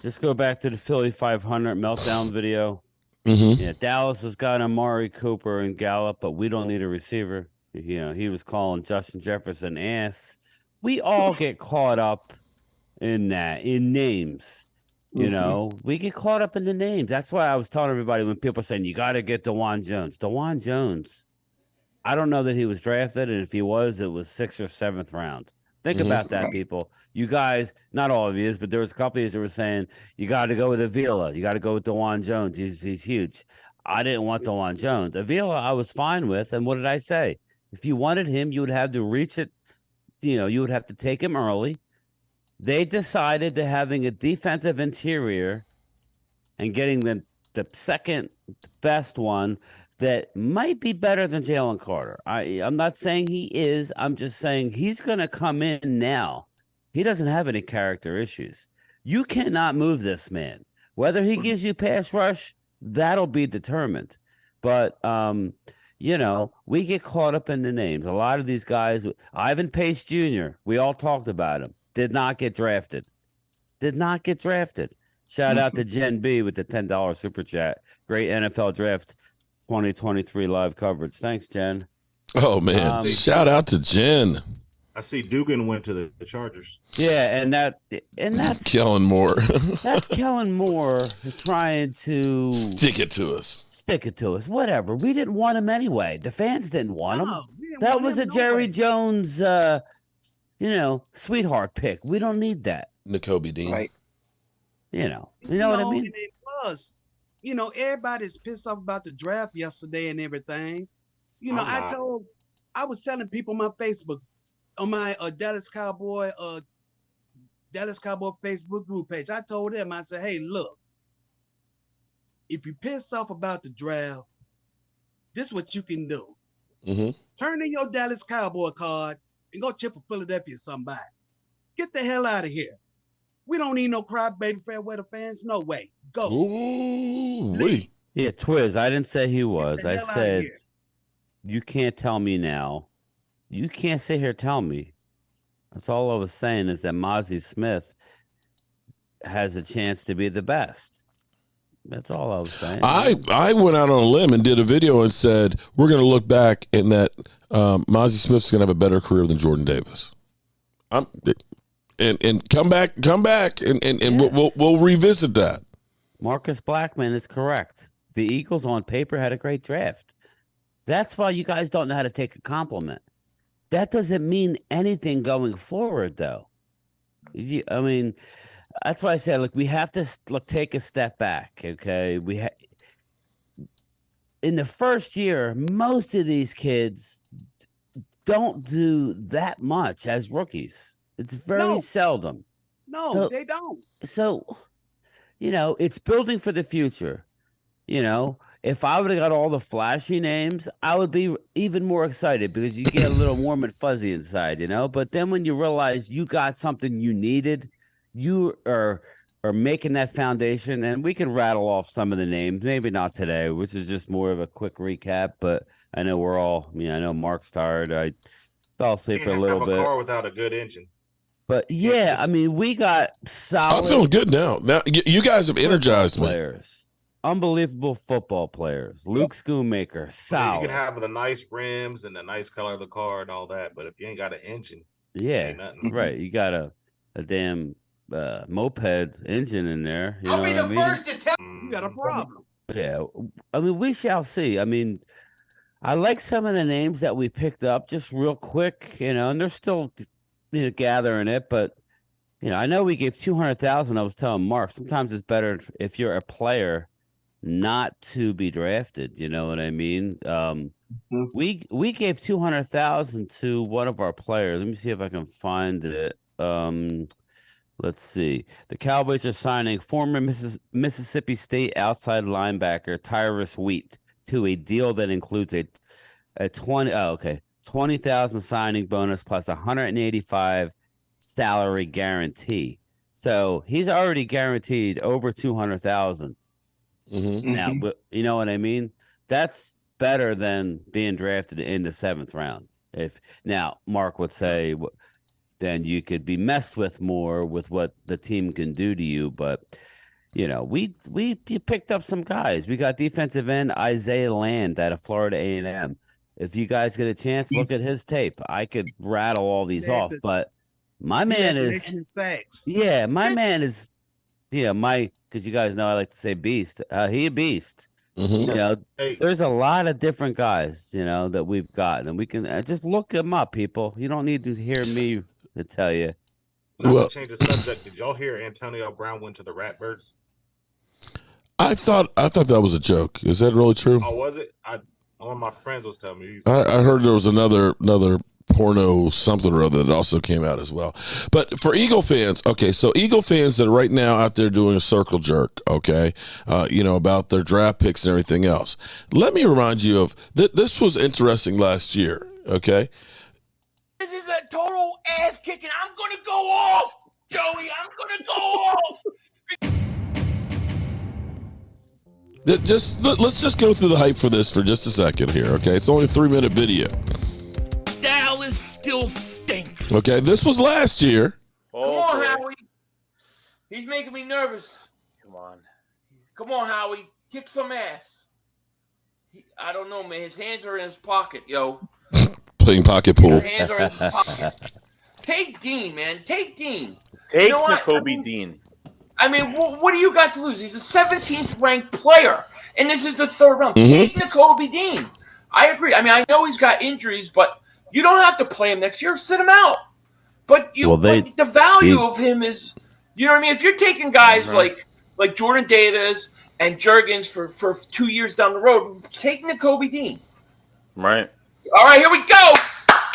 just go back to the Philly 500 meltdown video. Mm-hmm. Yeah, Dallas has got Amari Cooper and Gallup, but we don't need a receiver. He was calling Justin Jefferson ass. We all get caught up in that, in names. We get caught up in the names. That's why I was telling everybody when people are saying, you got to get DeJuan Jones. DeJuan Jones, I don't know that he was drafted, and if he was, it was 6th or 7th round. Think about that, people. You guys, not all of you, but there was a couple of you that were saying, you got to go with Avila. You got to go with DeJuan Jones. He's huge. I didn't want DeJuan Jones. Avila, I was fine with. And what did I say? If you wanted him, you would have to reach it. You would have to take him early. They decided to having a defensive interior and getting the second best one that might be better than Jalen Carter. I'm not saying he is. I'm just saying he's going to come in now. He doesn't have any character issues. You cannot move this man. Whether he gives you pass rush, that'll be determined. But, we get caught up in the names. A lot of these guys, Ivan Pace Jr., we all talked about him, did not get drafted. Shout out to Jen B with the $10 super chat. Great NFL draft 2023 live coverage. Thanks, Jen. Oh, man. Shout out to Jen. I see Dugan went to the Chargers. Yeah, and that's Kellen Moore. That's Kellen Moore trying to stick it to us. Whatever. We didn't want him anyway. The fans didn't want him. That was a Jerry Jones, sweetheart pick. We don't need that. N'Kobe Dean. Right. You know what I mean? And it was, everybody's pissed off about the draft yesterday and everything. I was telling people on my Facebook, on my Dallas Cowboy Facebook group page, I told them, I said, hey, look, if you're pissed off about the draft, this is what you can do. Mm-hmm. Turn in your Dallas Cowboy card and go cheer for Philadelphia somebody. Get the hell out of here. We don't need no crybaby fair weather fans. No way. Go. Ooh-wee. Yeah, Twiz, I didn't say he was. I said, you can't tell me now. You can't sit here tell me. That's all I was saying is that Mozzie Smith has a chance to be the best. That's all I was saying. I went out on a limb and did a video and said, we're going to look back and that Mozzie Smith's going to have a better career than Jordan Davis. And come back, and yes. we'll revisit that. Marcus Blackman is correct. The Eagles on paper had a great draft. That's why you guys don't know how to take a compliment. That doesn't mean anything going forward, though. I mean, that's why I said, look, we have to take a step back, okay? In the first year, most of these kids don't do that much as rookies. It's very seldom. No, they don't. So, it's building for the future. If I would have got all the flashy names, I would be even more excited because you get a little warm and fuzzy inside, But then when you realize you got something you needed, you are making that foundation, and we can rattle off some of the names, maybe not today, which is just more of a quick recap, but I know I know Mark's tired. I fell asleep for a little bit. A car without a good engine. But yeah, we got solid. I'm feeling good now. Now you guys have energized me. Unbelievable football players. Luke Schoonmaker, solid. You can have the nice rims and the nice color of the car and all that, but if you ain't got an engine, ain't nothing. Right? You got a damn moped engine in there. I'll be the first to tell you got a problem. Yeah, we shall see. I like some of the names that we picked up just real quick, and they're still gathering it, but I know we gave 200,000. I was telling Mark, sometimes it's better if you're a player not to be drafted. You know what I mean? We gave 200,000 to one of our players. Let me see if I can find it. Let's see. The Cowboys are signing former Mississippi State outside linebacker Tyrus Wheat to a deal that includes a 20,000 signing bonus plus 185 salary guarantee. So he's already guaranteed over 200,000. Mm-hmm. Now, you know what I mean? That's better than being drafted in the 7th round. Now Mark would say, then you could be messed with more with what the team can do to you. But we picked up some guys. We got defensive end Isaiah Land out of Florida A&M. If you guys get a chance, look at his tape. I could rattle all these off, but my man is because you guys know I like to say beast. He a beast. Mm-hmm. There's a lot of different guys, that we've got, and we can just look them up, people. You don't need to hear me to tell you. Not to change the subject. Did y'all hear Antonio Brown went to the Ratbirds? I thought that was a joke. Is that really true? Oh, was it? One of my friends was telling me. I heard there was another porno something or other that also came out as well. But for Eagle fans, okay, so Eagle fans that are right now out there doing a circle jerk, okay, about their draft picks and everything else. Let me remind you of this was interesting last year, okay? This is a total ass kicking. I'm going to go off, Joey. I'm going to go off. Let's just go through the hype for this for just a second here, okay? It's only a 3-minute video. Dallas still stinks. Okay, this was last year. Come on, Howie. He's making me nervous. Come on, Howie. Kick some ass. I don't know, man. His hands are in his pocket, yo. Playing pocket pool. His hands are in his pocket. Take Dean, man. Take Dean. Take Nakobe Dean. I mean, what do you got to lose? He's a 17th ranked player, and this is the 3rd round. Take Nakobe Dean. I agree. I mean, I know he's got injuries, but you don't have to play him next year. Sit him out. But the value of him is, you know what I mean? If you're taking guys like Jordan Davis and Juergens for 2 years down the road, take Nakobe Dean. Right. All right, here we go.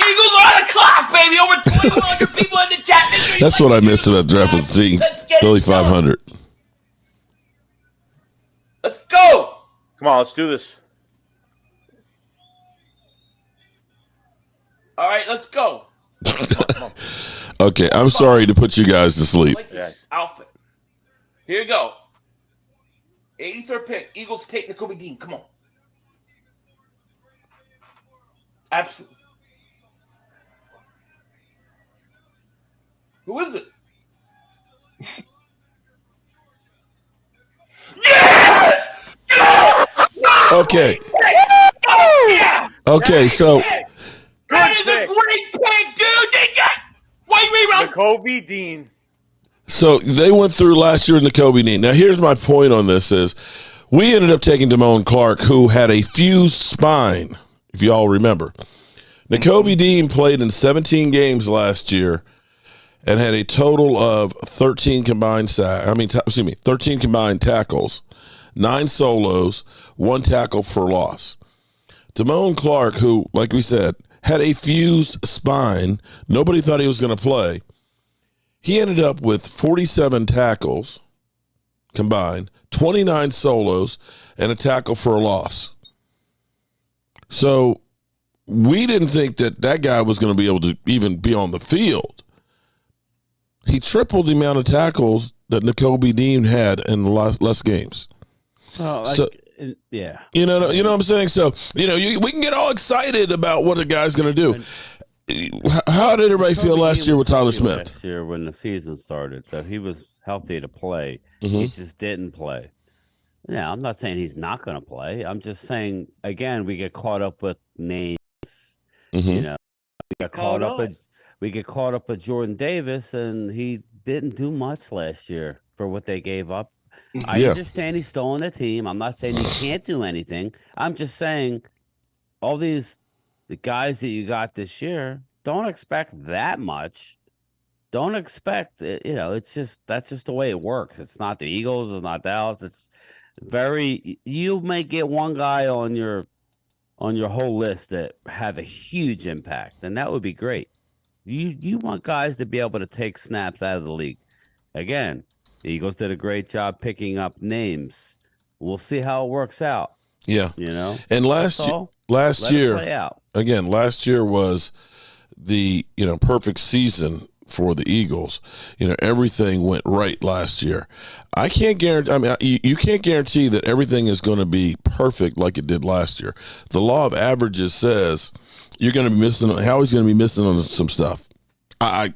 Eagles are on the clock, baby. Over 2,100 people in the chat. That's what I missed about draft was seeing Philly 500. Let's go. Come on, let's do this. All right, let's go. Come on. Okay, I'm sorry to put you guys to sleep. Like this outfit. Here you go. 83rd pick. Eagles take Nakobe Dean. Come on. Absolutely. Who is it? Yes! Yes! Okay. Yeah! Okay, so That is a great pick, dude. They got wait, Nakobe Dean. So they went through last year in the Kobe Dean. Now here's my point on this is we ended up taking Damone Clark, who had a fused spine, if you all remember. Nakobe Dean played in 17 games last year and had a total of 13 combined 13 combined tackles, 9 solos, 1 tackle for loss. Damone Clark, who, like we said, had a fused spine, nobody thought he was going to play. He ended up with 47 tackles combined, 29 solos, and a tackle for a loss. So we didn't think that guy was going to be able to even be on the field. He tripled the amount of tackles that Nakobe Dean had in the less games. Oh, yeah. You know what I'm saying? So, we can get all excited about what the guy's going to do. How did everybody feel last year with Tyler Smith? Last year when the season started, so he was healthy to play. He just didn't play. Now, I'm not saying he's not going to play. I'm just saying, again, we get caught up with names. We get caught up with Jordan Davis, and he didn't do much last year for what they gave up. I understand he's still on the team. I'm not saying he can't do anything. I'm just saying all the guys that you got this year, don't expect that much. Don't expect it. That's just the way it works. It's not the Eagles. It's not Dallas. It's you may get one guy on your whole list that have a huge impact, and that would be great. You want guys to be able to take snaps out of the league. Again, the Eagles did a great job picking up names. We'll see how it works out. Yeah. And last year was the, perfect season for the Eagles. Everything went right last year. I can't guarantee, you can't guarantee that everything is going to be perfect like it did last year. The law of averages says you're going to be missing, Howie's going to be missing on some stuff. I'm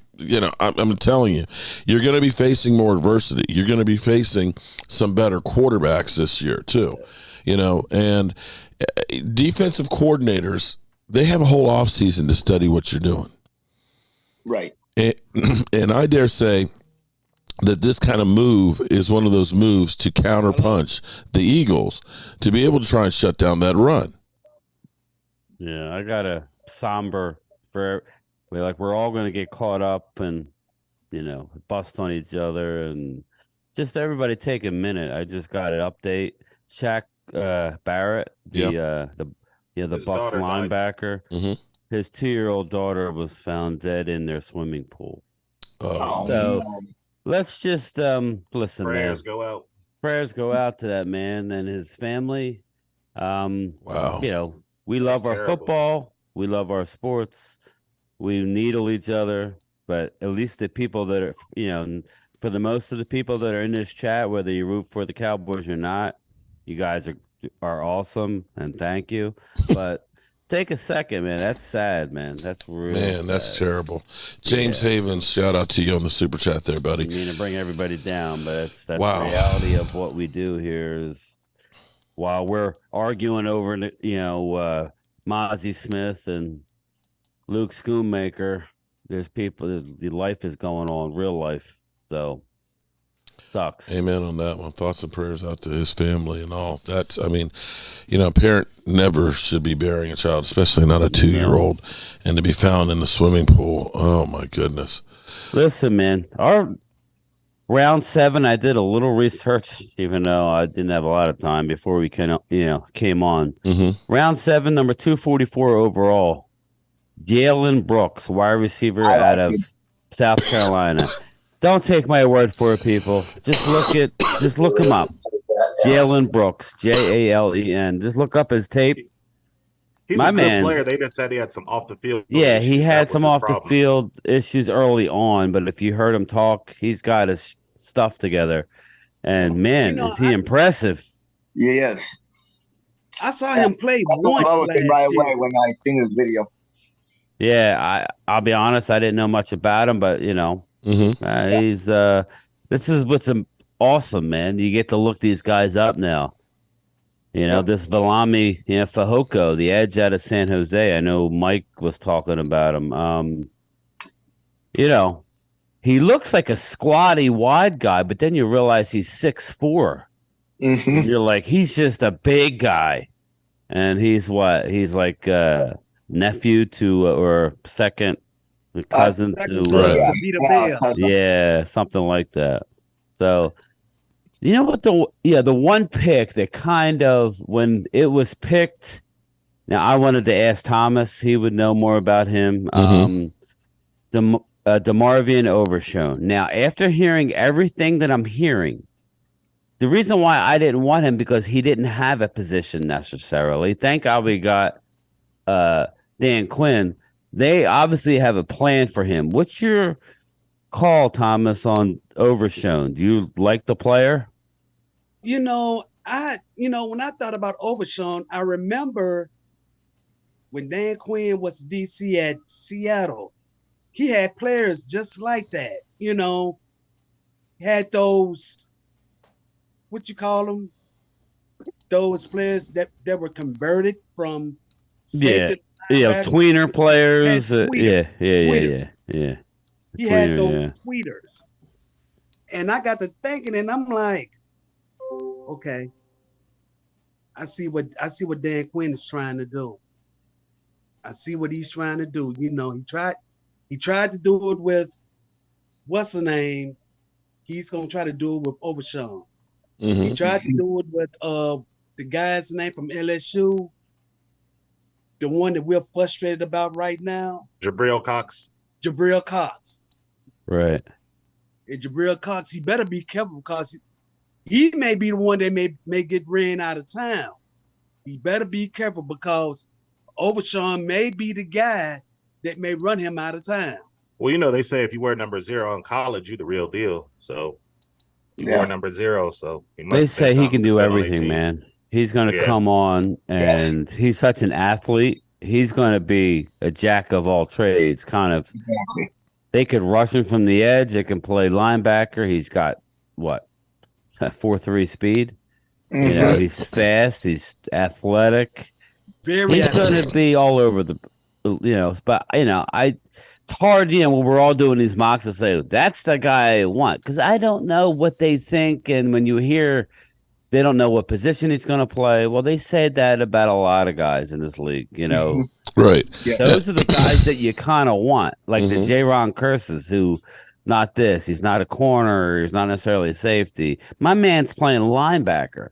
telling you, you're going to be facing more adversity. You're going to be facing some better quarterbacks this year too, and defensive coordinators, they have a whole offseason to study what you're doing. Right. And I dare say that this kind of move is one of those moves to counterpunch the Eagles to be able to try and shut down that run. Yeah, I got a somber we're all going to get caught up and bust on each other, and Just everybody take a minute. I just got an update. Shaq Barrett, the His Bucks daughter died. linebacker. His 2-year-old daughter was found dead in their swimming pool. So let's just listen, Prayers man. go out. Prayers go out to that man and his family. Wow. You know, we love our terrible. football. We love our sports. We needle each other, but at least the people that are, you know, for the most of the people that are in this chat, whether you root for the Cowboys or not, you guys are awesome, and thank you. But take a second, man. That's sad, man. That's real sad. That's terrible. James Havens, shout out to you on the super chat there, buddy. I mean to bring everybody down, but that's Wow. the reality of what we do here. Is while we're arguing over, you know, Mozzie Smith and Luke Schoonmaker, there's people, the life is going on, real life. So, sucks. Amen on that one. Thoughts and prayers out to his family and all. That's, I mean, you know, a parent never should be bearing a child, especially not a 2-year-old, and to be found in the swimming pool. Oh, my goodness. Listen, man, our round 7, I did a little research, even though I didn't have a lot of time before we came on. Round 7, number 244 overall. Jalen Brooks, wide receiver out of South Carolina. Don't take my word for it, people. Just look him up. Jalen Brooks, Jalen. Just look up his tape. He's a good player. They just said he had some off the field. Yeah, issues. he had some off problem. the field issues early on, but if you heard him talk, he's got his stuff together. And man, is he impressive? Yes. I saw him play once last right year. away when I seen his video. Yeah, I'll be honest, I didn't know much about him, but you know, he's this is what's awesome, man. You get to look these guys up now. You know, this Valami, Fehoko, the edge out of San Jose. I know Mike was talking about him. You know, he looks like a squatty wide guy, but then you realize he's 6'4". You're like, he's just a big guy. And he's what? He's like nephew to or second cousin to something like that. So you know what, the one pick that kind of, when it was picked, now I wanted to ask Thomas, he would know more about him. DeMarvion Overshown. Now after hearing everything that I'm hearing, the reason why I didn't want him, because he didn't have a position necessarily. Thank God we got Dan Quinn. They obviously have a plan for him. What's your call, Thomas, on Overshown? Do you like the player? You know, when I thought about Overshown, I remember when Dan Quinn was DC at Seattle, he had players just like that. You know, he had those, what you call them? Those players that were converted from tweener players. Yeah. He had those tweeters. And I got to thinking, and I'm like, okay, I see what Dan Quinn is trying to do. I see what he's trying to do. You know, he tried to do it with what's the name? He's gonna try to do it with Overshown. He tried to do it with the guy's name from LSU, the one that we're frustrated about right now. Jabril Cox. Right. And Jabril Cox, he better be careful, because he may be the one that may get ran out of town. He better be careful, because Overshown may be the guy that may run him out of town. Well, you know, they say if you wear number 0 in college, you're the real deal. So you wore number 0. So they say he can do everything, man. He's going to come on, and he's such an athlete. He's going to be a jack of all trades, kind of. Exactly. They could rush him from the edge. They can play linebacker. He's got, what, 4.3 speed? You know, he's fast. He's athletic. He's going to be all over the, but, it's hard, when we're all doing these mocks to say, that's the guy I want. Because I don't know what they think. And when you hear they don't know what position he's going to play, well, they said that about a lot of guys in this league, Right. Those are the guys that you kind of want, like the J-Ron Curses, who not this. He's not a corner. He's not necessarily a safety. My man's playing linebacker,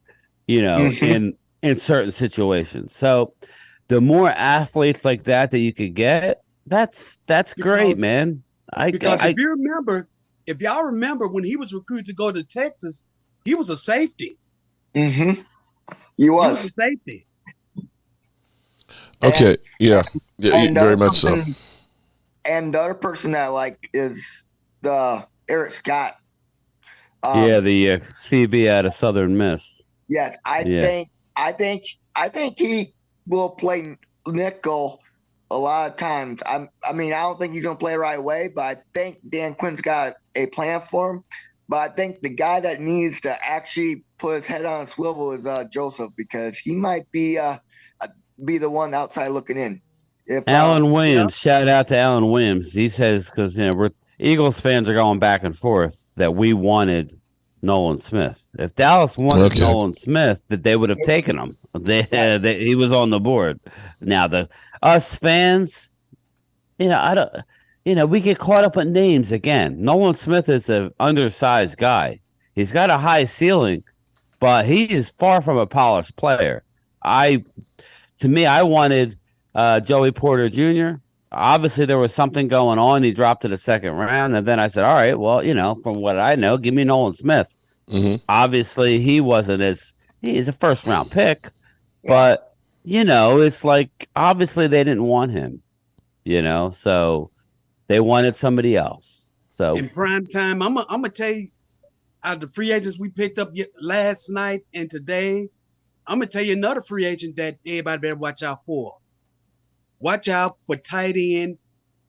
in certain situations. So the more athletes like that you could get, that's great, man. If y'all remember when he was recruited to go to Texas, he was a safety. He He was. was a safety. Okay, very much so. And the other person that I like is the Eric Scott. The CB out of Southern Miss. Yes, I think he will play nickel a lot of times. I don't think he's gonna play right away, but I think Dan Quinn's got a plan for him. But I think the guy that needs to actually put his head on a swivel is Joseph, because he might be the one outside looking in. Alan Williams, shout out to Alan Williams. He says, because we're Eagles fans are going back and forth, that we wanted Nolan Smith. If Dallas wanted Nolan Smith, that they would have taken him. He was on the board. Now us fans, I don't. We get caught up with names again. Nolan Smith is an undersized guy. He's got a high ceiling, but he is far from a polished player. I wanted Joey Porter Jr. Obviously, there was something going on. He dropped to the second round, and then I said, all right, well, from what I know, give me Nolan Smith. Obviously, he's a first-round pick, but, it's like, obviously they didn't want him, so they wanted somebody else. So in prime time, I'm gonna tell you, out of the free agents we picked up last night and today, I'm gonna tell you another free agent that everybody better watch out for. Watch out for tight end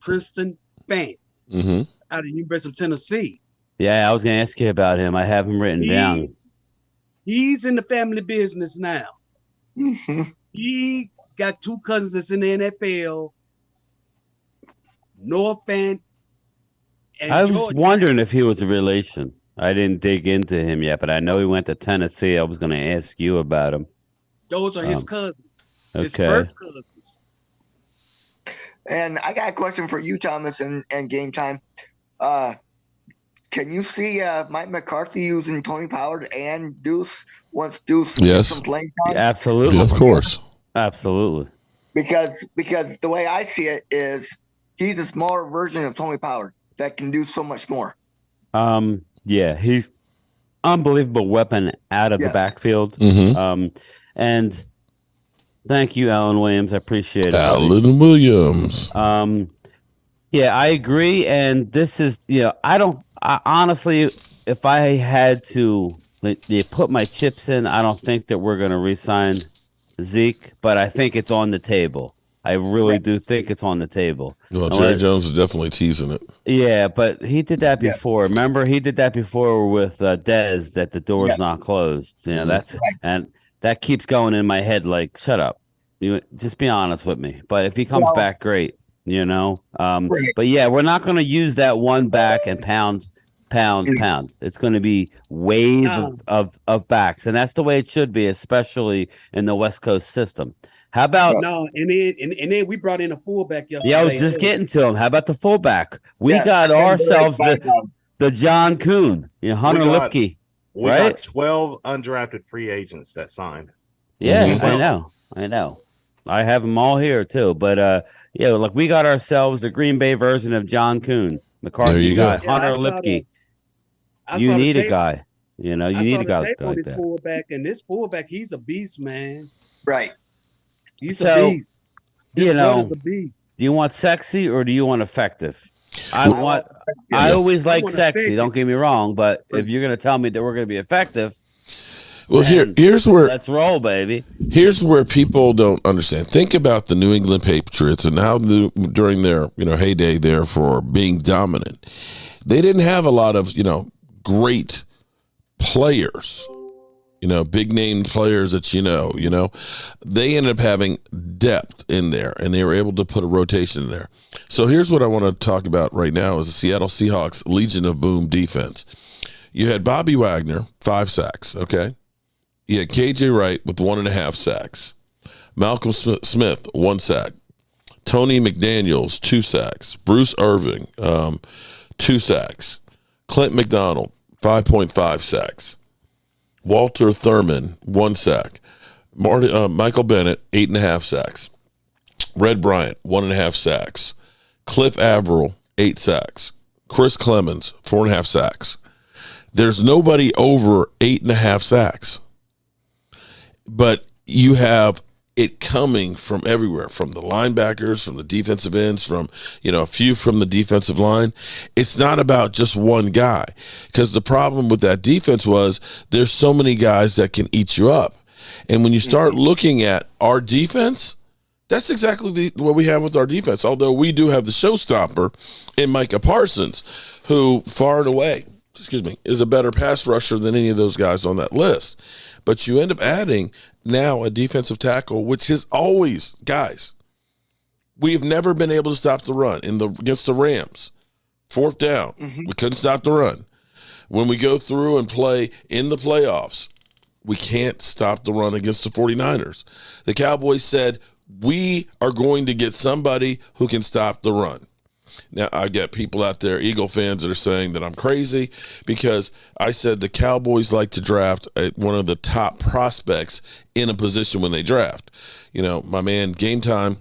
Princeton Fant out of the University of Tennessee. Yeah, I was gonna ask you about him. I have him written down. He's in the family business now. He got two cousins that's in the NFL. Noah Fant and I was Georgia. wondering if he was a relation. I didn't dig into him yet, but I know he went to Tennessee. I was going to ask you about him. Those are his cousins. His Okay. first cousins. And I got a question for you, Thomas, and Game Time. Can you see Mike McCarthy using Tony Pollard and Deuce once Deuce gets some playing time? Absolutely. Of course. Absolutely. Because the way I see it is he's a smaller version of Tony Pollard that can do so much more. Yeah, he's unbelievable weapon out of the backfield. And thank you, Alan Williams. I appreciate it. Alan Williams. Yeah, I agree. And this is, I honestly, if I had to put my chips in, I don't think that we're going to re-sign Zeke, but I think it's on the table. I really do think it's on the table. Well, Jerry Jones is definitely teasing it. Yeah, but he did that before. Remember, he did that before with Dez, that the door's not closed. And that keeps going in my head like, shut up. You just be honest with me. But if he comes back, great. But yeah, we're not going to use that one back and pound. It's going to be wave of backs, and that's the way it should be, especially in the West Coast system. How about and then we brought in a fullback yesterday. Yeah, I was just getting to him. How about the fullback? We got ourselves the John Kuhn, Hunter Lipke. We got 12 undrafted free agents that signed. Yeah, I know. I have them all here too. But we got ourselves the Green Bay version of John Kuhn. McCarthy got Hunter Lipke. You need a guy. You need a guy like that. Fullback, and this fullback, he's a beast, man. Right. He's a beast. Do you want sexy or do you want effective? I always like sexy. Don't get me wrong, but if you're going to tell me that we're going to be effective, well, here's where let's roll, baby. Here's where people don't understand. Think about the New England Patriots and how during their heyday there for being dominant, they didn't have a lot of great players. Big name players that they ended up having depth in there, and they were able to put a rotation in there. So here's what I want to talk about right now is the Seattle Seahawks Legion of Boom defense. You had Bobby Wagner, 5 sacks, okay? You had KJ Wright with 1.5 sacks. Malcolm Smith, 1 sack. Tony McDaniels, 2 sacks. Bruce Irving, 2 sacks. Clint McDonald, 5.5 sacks. Walter Thurman, 1 sack. Michael Bennett, 8.5 sacks. Red Bryant, 1.5 sacks. Cliff Averill, 8 sacks. Chris Clemens, 4.5 sacks. There's nobody over 8.5 sacks. But you have it coming from everywhere, from the linebackers, from the defensive ends, from, a few from the defensive line. It's not about just one guy, because the problem with that defense was there's so many guys that can eat you up. And when you start looking at our defense, that's exactly what we have with our defense, although we do have the showstopper in Micah Parsons, who far and away, is a better pass rusher than any of those guys on that list. But you end up adding now a defensive tackle, which is always, guys, we have never been able to stop the run against the Rams. 4th down, we couldn't stop the run. When we go through and play in the playoffs, we can't stop the run against the 49ers. The Cowboys said, we are going to get somebody who can stop the run. Now, I get people out there, Eagle fans, that are saying that I'm crazy because I said the Cowboys like to draft one of the top prospects in a position when they draft. My man, Game Time,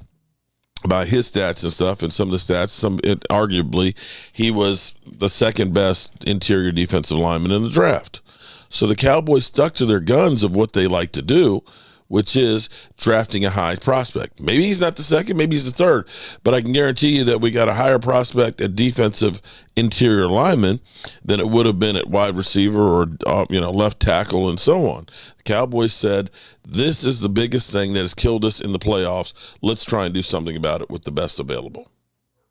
by his stats and stuff, and some of the stats, arguably, he was the 2nd best interior defensive lineman in the draft. So the Cowboys stuck to their guns of what they like to do, which is drafting a high prospect. Maybe he's not the 2nd, maybe he's the 3rd, but I can guarantee you that we got a higher prospect at defensive interior lineman than it would have been at wide receiver or left tackle and so on. The Cowboys said, this is the biggest thing that has killed us in the playoffs. Let's try and do something about it with the best available.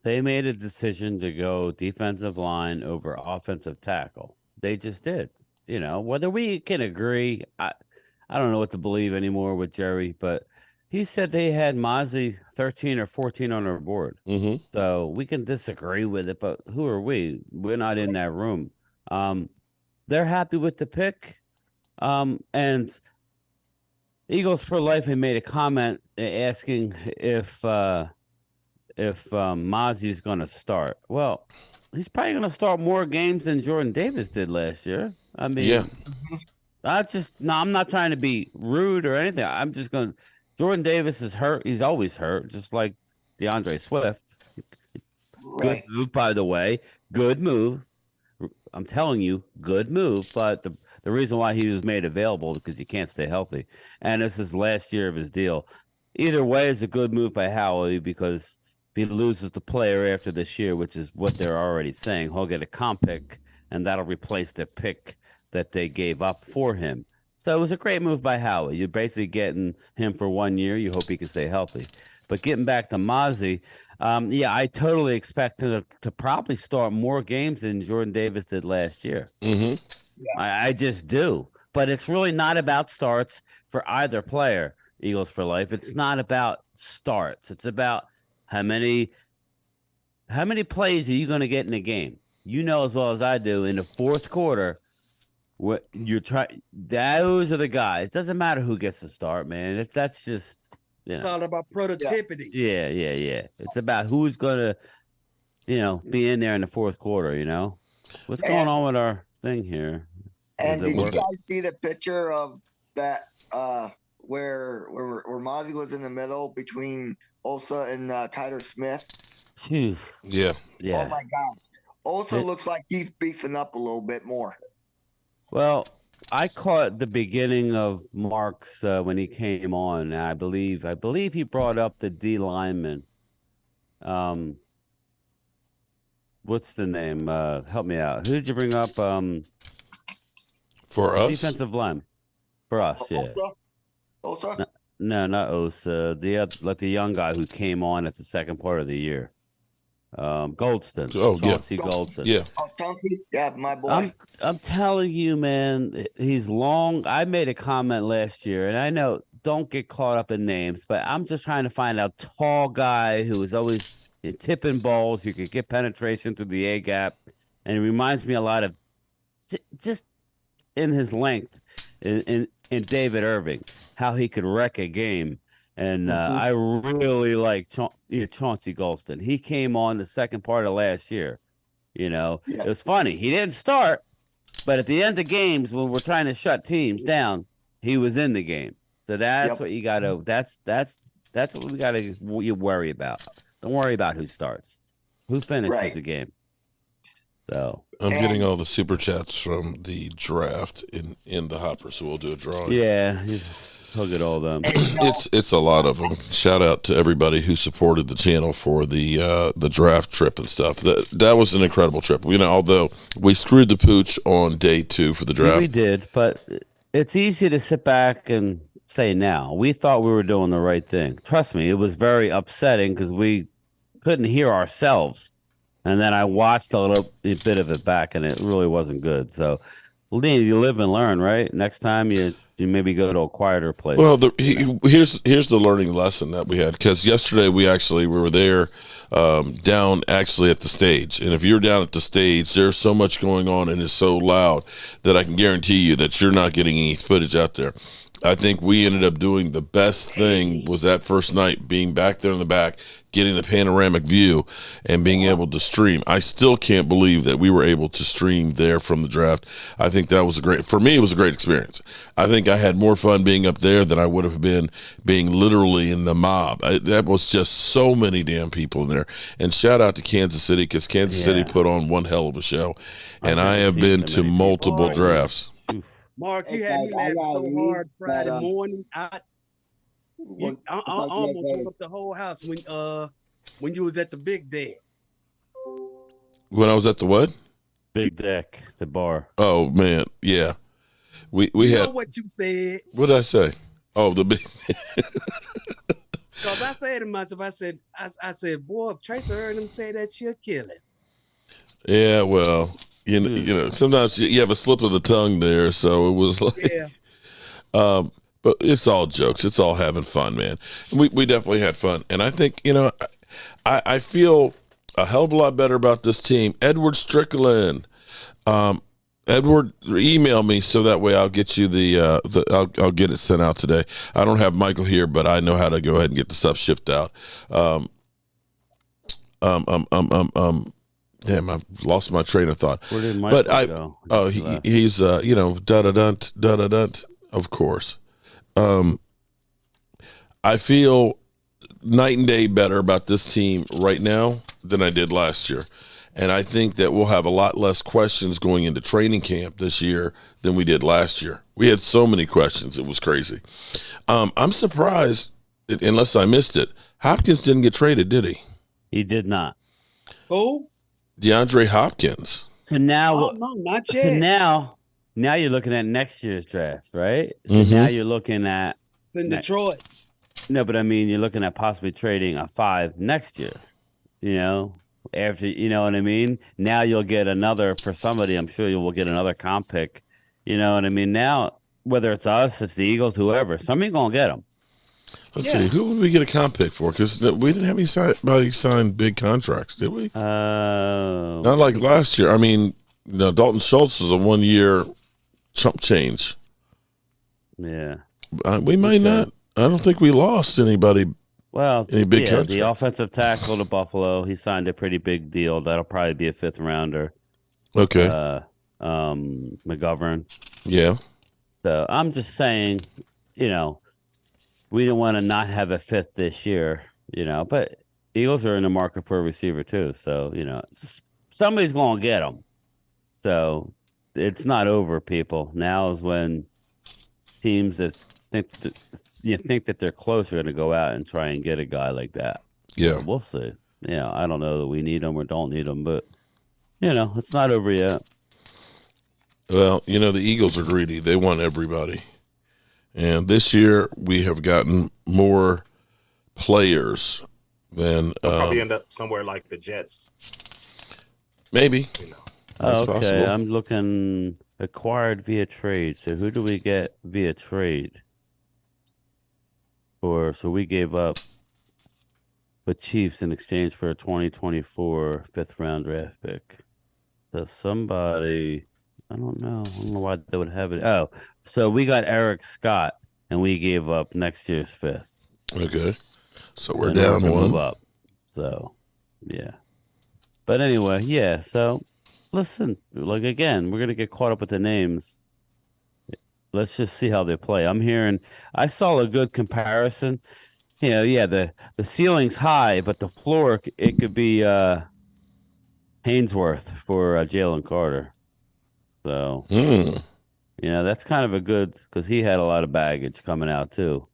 They made a decision to go defensive line over offensive tackle. They just did. Whether we can agree, I don't know what to believe anymore with Jerry, but he said they had Mozzie 13 or 14 on our board. So we can disagree with it, but who are we? We're not in that room. They're happy with the pick. And Eagles for Life had made a comment asking if Mozzie's going to start. Well, he's probably going to start more games than Jordan Davis did last year. I mean, yeah. I'm not trying to be rude or anything. I'm just going. Jordan Davis is hurt. He's always hurt, just like DeAndre Swift. Good move, by the way. Good move. I'm telling you, good move. But the reason why he was made available is because he can't stay healthy, and this is last year of his deal. Either way, it's a good move by Howie because if he loses the player after this year, which is what they're already saying, he'll get a comp pick, and that'll replace the pick that they gave up for him. So it was a great move by Howie. You're basically getting him for 1 year. You hope he can stay healthy. But getting back to Mozzie, I totally expect him to probably start more games than Jordan Davis did last year. Yeah. I just do. But it's really not about starts for either player, Eagles for Life. It's not about starts. It's about how many plays are you going to get in a game? You know as well as I do, in the fourth quarter, what you're trying. Those are the guys. Doesn't matter who gets the start, man. That's just it's all about productivity. Yeah. It's about who's gonna, be in there in the fourth quarter. What's going on with our thing here? And did you guys see the picture of that where Mozzie was in the middle between Osa and Tyler Smith? Yeah. Oh my gosh. Osa looks like he's beefing up a little bit more. Well, I caught the beginning of Mark's when he came on. I believe he brought up the D lineman. What's the name? Help me out. Who did you bring up? For us? Defensive line. For us, yeah. Osa? No, not Osa. The young guy who came on at the second part of the year. Goldston. Chauncey Goldston. Yeah. Oh, Chauncey? Yeah, my boy. I'm telling you, man, he's long. I made a comment last year, and I know, don't get caught up in names, but I'm just trying to find a tall guy who is always tipping balls. You could get penetration through the A gap, and it reminds me a lot of just in his length in David Irving, how he could wreck a game. And I really like Chauncey Goldston. He came on the second part of last year. You know, it was funny. He didn't start, but at the end of games when we're trying to shut teams down, he was in the game. So that's what you got to. That's what we got to worry about. Don't worry about who starts, who finishes the game. So I'm getting all the super chats from the draft in the hopper, so we'll do a drawing. Yeah, he'll get all of them. It's a lot of them. Shout out to everybody who supported the channel for the draft trip and stuff. That was an incredible trip. You know, although we screwed the pooch on day 2 for the draft, we did. But it's easy to sit back and say now we thought we were doing the right thing. Trust me, it was very upsetting because we couldn't hear ourselves. And then I watched a little bit of it back, and it really wasn't good. So, Lee, you live and learn, right? Next time you maybe go to a quieter place. Well, here's the learning lesson that we had, because yesterday we were there down actually at the stage, and if you're down at the stage, there's so much going on and it's so loud that I can guarantee you that you're not getting any footage out there. I think we ended up doing the best thing was that first night, being back there in the back, getting the panoramic view and being able to stream. I still can't believe that we were able to stream there from the draft. I think that was for me, it was a great experience. I think I had more fun being up there than I would have been being literally in the mob. That was just so many damn people in there. And shout out to Kansas City, because Kansas City put on one hell of a show. And I have been to multiple drafts. Mark, you had me laughing so hard Friday morning. I almost woke up the whole house when you was at the Big Deck. When I was at the what? Big Deck, the bar. Oh man, yeah. We had. Know what you said? What did I say? Oh, the big. Because I said to myself, I said, boy, if Tracer heard him say that, she'll kill him. Yeah, well, you know, sometimes you have a slip of the tongue there, so it was like. Yeah. But it's all jokes. It's all having fun, man. We definitely had fun. And I think, you know, I feel a hell of a lot better about this team. Edward Strickland. Edward, email me so that way I'll get you I'll get it sent out today. I don't have Michael here, but I know how to go ahead and get the stuff shipped out. Damn, I've lost my train of thought. Where did Michael go? Oh, he's you know, da-da-dunt, of course. I feel night and day better about this team right now than I did last year. And I think that we'll have a lot less questions going into training camp this year than we did last year. We had so many questions. It was crazy. I'm surprised, unless I missed it, Hopkins didn't get traded, did he? He did not. Who? DeAndre Hopkins. So now, no, not yet. So now you're looking at next year's draft, right? So now you're looking at. It's in Detroit. No, but I mean, you're looking at possibly trading a 5 next year. You know, after, you know what I mean? Now you'll get another, for somebody, I'm sure you will get another comp pick. You know what I mean? Now, whether it's us, it's the Eagles, whoever, somebody going to get them. Let's see. Who would we get a comp pick for? Because we didn't have anybody sign big contracts, did we? Not like last year. I mean, you know, Dalton Schultz was a 1-year chump change. Yeah. We might not. I don't think we lost anybody. Well, any big contract. The offensive tackle to Buffalo, he signed a pretty big deal. That'll probably be a 5th rounder. Okay. McGovern. Yeah. So I'm just saying, you know, we didn't want to not have a 5th this year, you know, but Eagles are in the market for a receiver too. So, you know, somebody's going to get them. So it's not over, people. Now is when teams that think that they're closer going to go out and try and get a guy like that. Yeah. So we'll see. You know, I don't know that we need them or don't need them, but, you know, it's not over yet. Well, you know, the Eagles are greedy. They want everybody. And this year we have gotten more players than We'll probably end up somewhere like the Jets. Maybe. You know. That's possible. I'm looking acquired via trade. So who do we get via trade? So we gave up the Chiefs in exchange for a 2024 5th round draft pick. So somebody, I don't know why they would have it. Oh, so we got Eric Scott, and we gave up next year's 5th. Okay, so we're down one. Move up. So, yeah. But anyway, yeah. So Listen, like again, we're gonna get caught up with the names. Let's just see how they play. I saw a good comparison. Yeah, the ceiling's high, but the floor it could be Hainsworth for Jalen Carter. So that's kind of a good because he had a lot of baggage coming out too.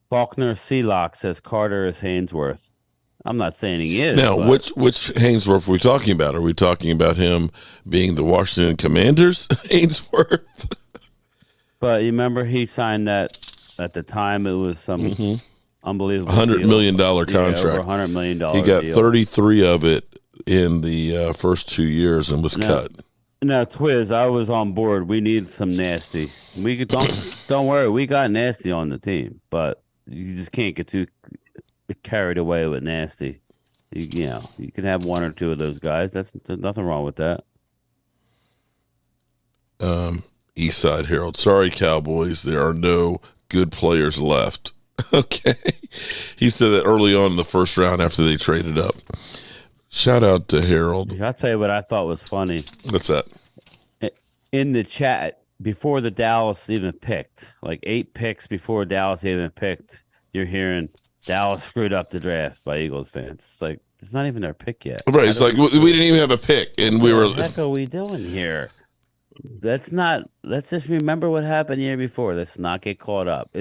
Faulkner Sealock says Carter is Hainsworth. I'm not saying he is. Now, but... which Hainsworth are we talking about? Are we talking about him being the Washington Commanders Hainsworth? But you remember he signed that at the time. It was some unbelievable $100 million contract. Over $100 million. He got 33 of it in the first 2 years and was cut. No, Twiz, I was on board. We need some nasty. We could don't worry. We got nasty on the team, but you just can't get too carried away with nasty. You can have one or two of those guys. There's nothing wrong with that. Eastside Herald. Sorry, Cowboys. There are no good players left. Okay. He said that early on in the first round after they traded up. Shout out to Harold. I'll tell you what I thought was funny. What's that? In the chat, before the Dallas even picked, like 8 picks before Dallas even picked, you're hearing Dallas screwed up the draft by Eagles fans. It's like, it's not even their pick yet. Right. It's like, we didn't even have a pick. And we were. What the heck are we doing here? Let's just remember what happened the year before. Let's not get caught up.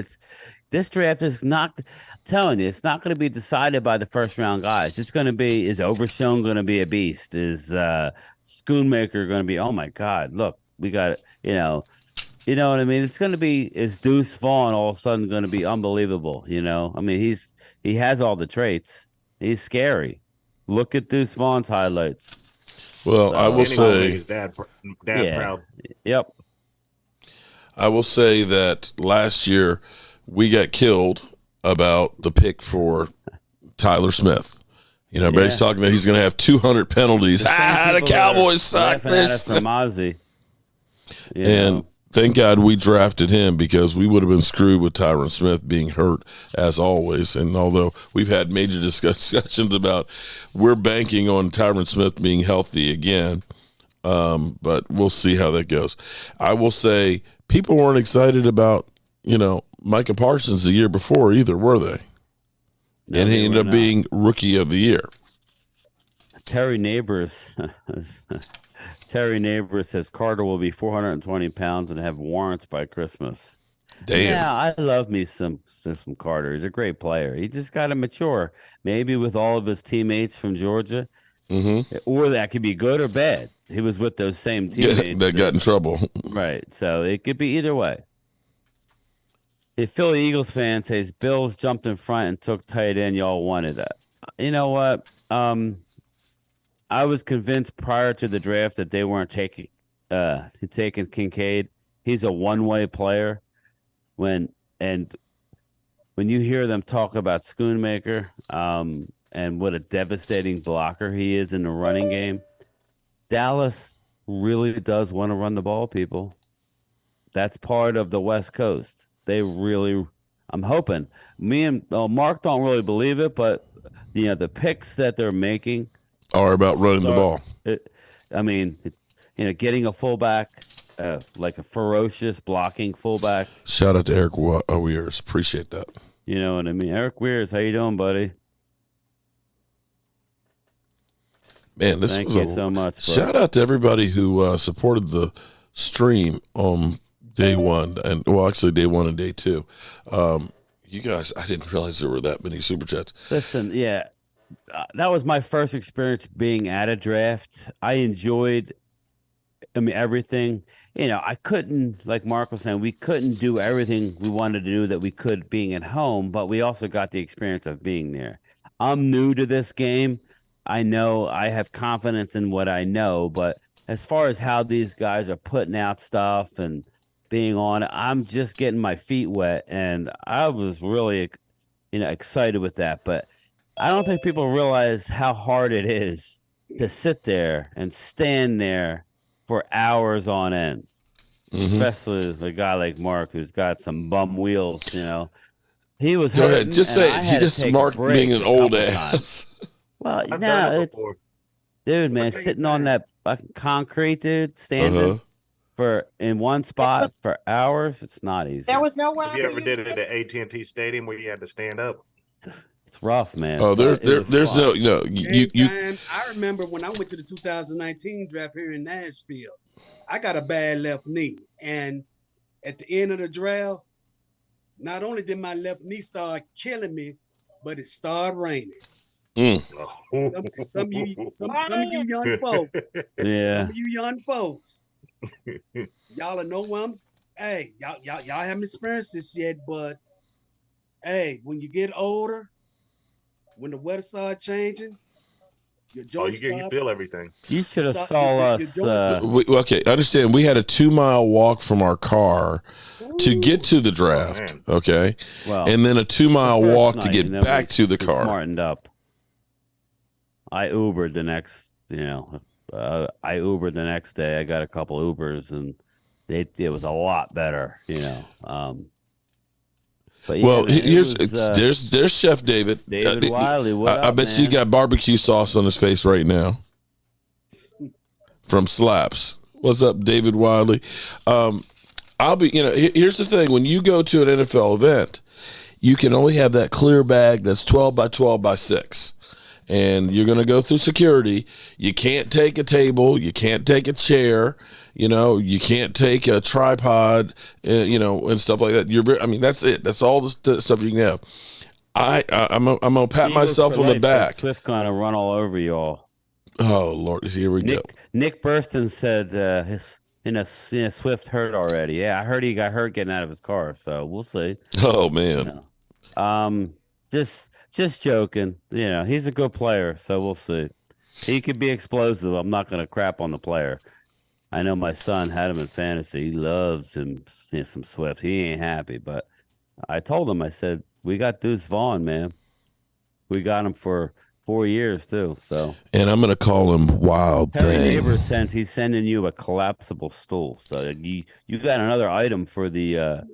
This draft is not, I'm telling you, it's not going to be decided by the first round guys. It's going to be, is Overshown going to be a beast? Is Schoonmaker going to be, oh my God, look, we got it, you know what I mean? It's going to be, is Deuce Vaughn all of a sudden going to be unbelievable? I mean, he has all the traits. He's scary. Look at Deuce Vaughn's highlights. Well, I will say, his dad proud. Yep. I will say that last year we got killed about the pick for Tyler Smith. Everybody's talking about he's going to have 200 penalties. The Cowboys suck. This from Ozzie. And thank God we drafted him because we would have been screwed with Tyron Smith being hurt as always. And although we've had major discussions about we're banking on Tyron Smith being healthy again, but we'll see how that goes. I will say people weren't excited about, Micah Parsons the year before either, were they? No, and he ended up being Rookie of the Year. Terry Neighbors says Carter will be 420 pounds and have warrants by Christmas. Damn. Yeah, I love me some Carter. He's a great player. He just got to mature. Maybe with all of his teammates from Georgia, or that could be good or bad. He was with those same teammates that got in trouble. Right. So it could be either way. A Philly Eagles fan says Bills jumped in front and took tight end. Y'all wanted that. You know what? I was convinced prior to the draft that they weren't taking Kincaid. He's a one-way player. When you hear them talk about Schoonmaker and what a devastating blocker he is in the running game, Dallas really does want to run the ball, people. That's part of the West Coast. They really, I'm hoping. Me and Mark don't really believe it, but the picks that they're making are about running the ball. Getting a fullback, like a ferocious blocking fullback. Shout out to Eric Weirs. Appreciate that. You know what I mean? Eric Weirs, how you doing, buddy? Man, Thank you so much. Shout out to everybody who supported the stream on day one, and actually day one and day two. You guys, I didn't realize there were that many super chats. Listen, that was my first experience being at a draft. I enjoyed, everything. I couldn't, like Mark was saying, we couldn't do everything we wanted to do that we could being at home, but we also got the experience of being there. I'm new to this game. I know I have confidence in what I know, but as far as how these guys are putting out stuff and being on, I'm just getting my feet wet, and I was really, excited with that. But I don't think people realize how hard it is to sit there and stand there for hours on end, especially a guy like Mark who's got some bum wheels. He was. Go ahead, just say it. He just Mark being an old ass. Well, no, Dude, man, sitting on that fucking concrete, dude, standing in one spot for hours, it's not easy. There was nowhere. Have you ever did it at AT&T Stadium where you had to stand up? It's rough, man. Oh, there's no, you. I remember when I went to the 2019 draft here in Nashville, I got a bad left knee, and at the end of the draft, not only did my left knee start killing me, but it started raining. Some of you young folks, some of you young folks, y'all know where I'm. Hey, y'all haven't experienced this yet, but hey, when you get older, when the weather starts changing, your joints you feel everything. You should have saw us. Okay, understand. We had a 2-mile walk from our car to get to the draft. Okay, and then a 2-mile walk to get back to the car. Smartened up. I Ubered the next, I Ubered the next day. I got a couple Ubers, and it was a lot better, But yeah, well, there's Chef David. David Wiley. What I bet you got barbecue sauce on his face right now from Slaps. What's up, David Wiley? I'll be. Here's the thing: when you go to an NFL event, you can only have that clear bag that's 12 by 12 by 6. And you're going to go through security. You can't take a table. You can't take a chair. You can't take a tripod, and stuff like that. That's it. That's all the stuff you can have. I'm going to pat myself on the back. Swift kind of run all over y'all. Oh, Lord. Here we go. Nick Burston said Swift hurt already. Yeah, I heard he got hurt getting out of his car. So we'll see. Oh, man. Just joking. He's a good player, so we'll see. He could be explosive. I'm not going to crap on the player. I know my son had him in fantasy. He loves him some Swift. He ain't happy, but I told him, I said, we got Deuce Vaughn, man. We got him for 4 years, too. So. And I'm going to call him Wild Terry Thing. Neighbors says he's sending you a collapsible stool. So you got another item for the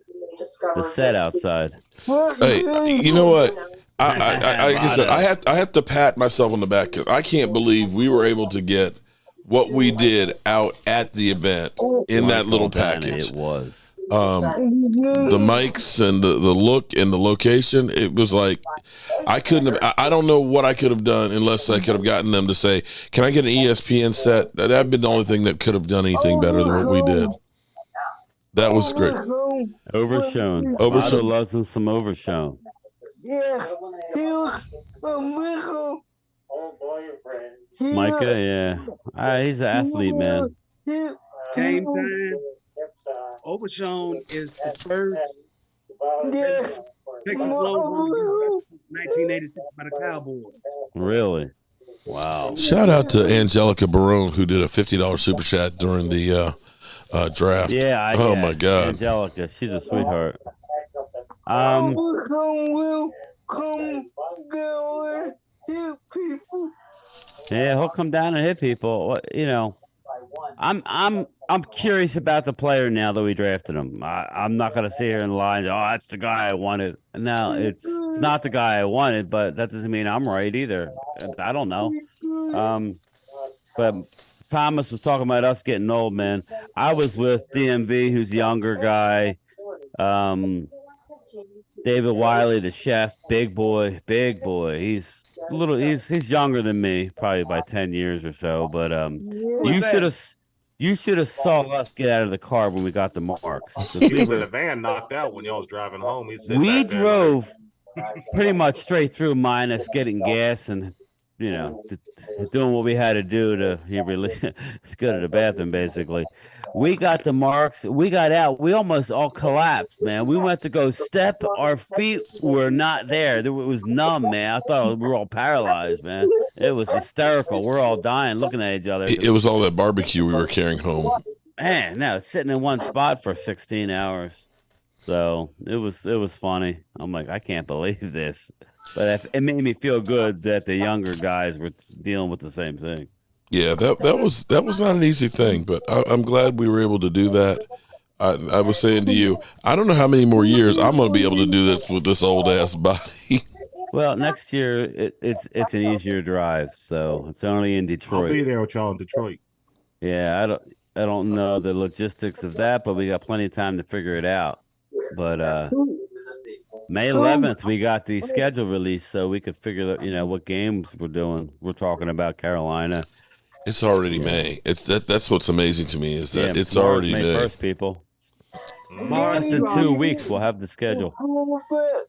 set outside. Hey, you know what? Like I said, I have to pat myself on the back because I can't believe we were able to get what we did out at the event in that little package. It was the mics and the look and the location. It was like I couldn't have. I don't know what I could have done unless I could have gotten them to say, "Can I get an ESPN set?" That'd been the only thing that could have done anything better than what we did. That was great. Overshown. Otto loves him some Overshown. Yeah, he was Micah, yeah. He's an athlete, man. Game time. Overshown is the first Texas logo since 1986 by the Cowboys. Really? Wow. Shout out to Angelica Barone, who did a $50 super chat during the draft. Yeah. Oh my God. Angelica, she's a sweetheart. Yeah, he'll come down and hit people. I'm curious about the player now that we drafted him. I'm not gonna sit here and lie. Oh, that's the guy I wanted. No, it's not the guy I wanted, but that doesn't mean I'm right either. I don't know. But Thomas was talking about us getting old, man. I was with DMV, who's a younger guy. David Wiley, the chef, big boy. He's younger than me, probably by 10 years or so. But you should have saw us get out of the car when we got the marks. He was in the van, knocked out when y'all was driving home. We drove pretty much straight through, minus getting gas and doing what we had to do to go to the bathroom, basically. We got the marks. We got out. We almost all collapsed, man. We went to go step. Our feet were not there. It was numb, man. I thought we were all paralyzed, man. It was hysterical. We're all dying, looking at each other. It was all that barbecue we were carrying home. Man, no, sitting in one spot for 16 hours. So it was funny. I'm like, I can't believe this. But it made me feel good that the younger guys were dealing with the same thing. Yeah, that was not an easy thing, but I'm glad we were able to do that. I was saying to you, I don't know how many more years I'm going to be able to do this with this old ass body. Well, next year it's an easier drive, so it's only in Detroit. I'll be there with y'all in Detroit. Yeah, I don't know the logistics of that, but we got plenty of time to figure it out. But May 11th we got the schedule released, so we could figure out what games we're doing. We're talking about Carolina. It's already May. That's what's amazing to me is that it's already May May. 1st, people. Less than 2 weeks, we'll have the schedule.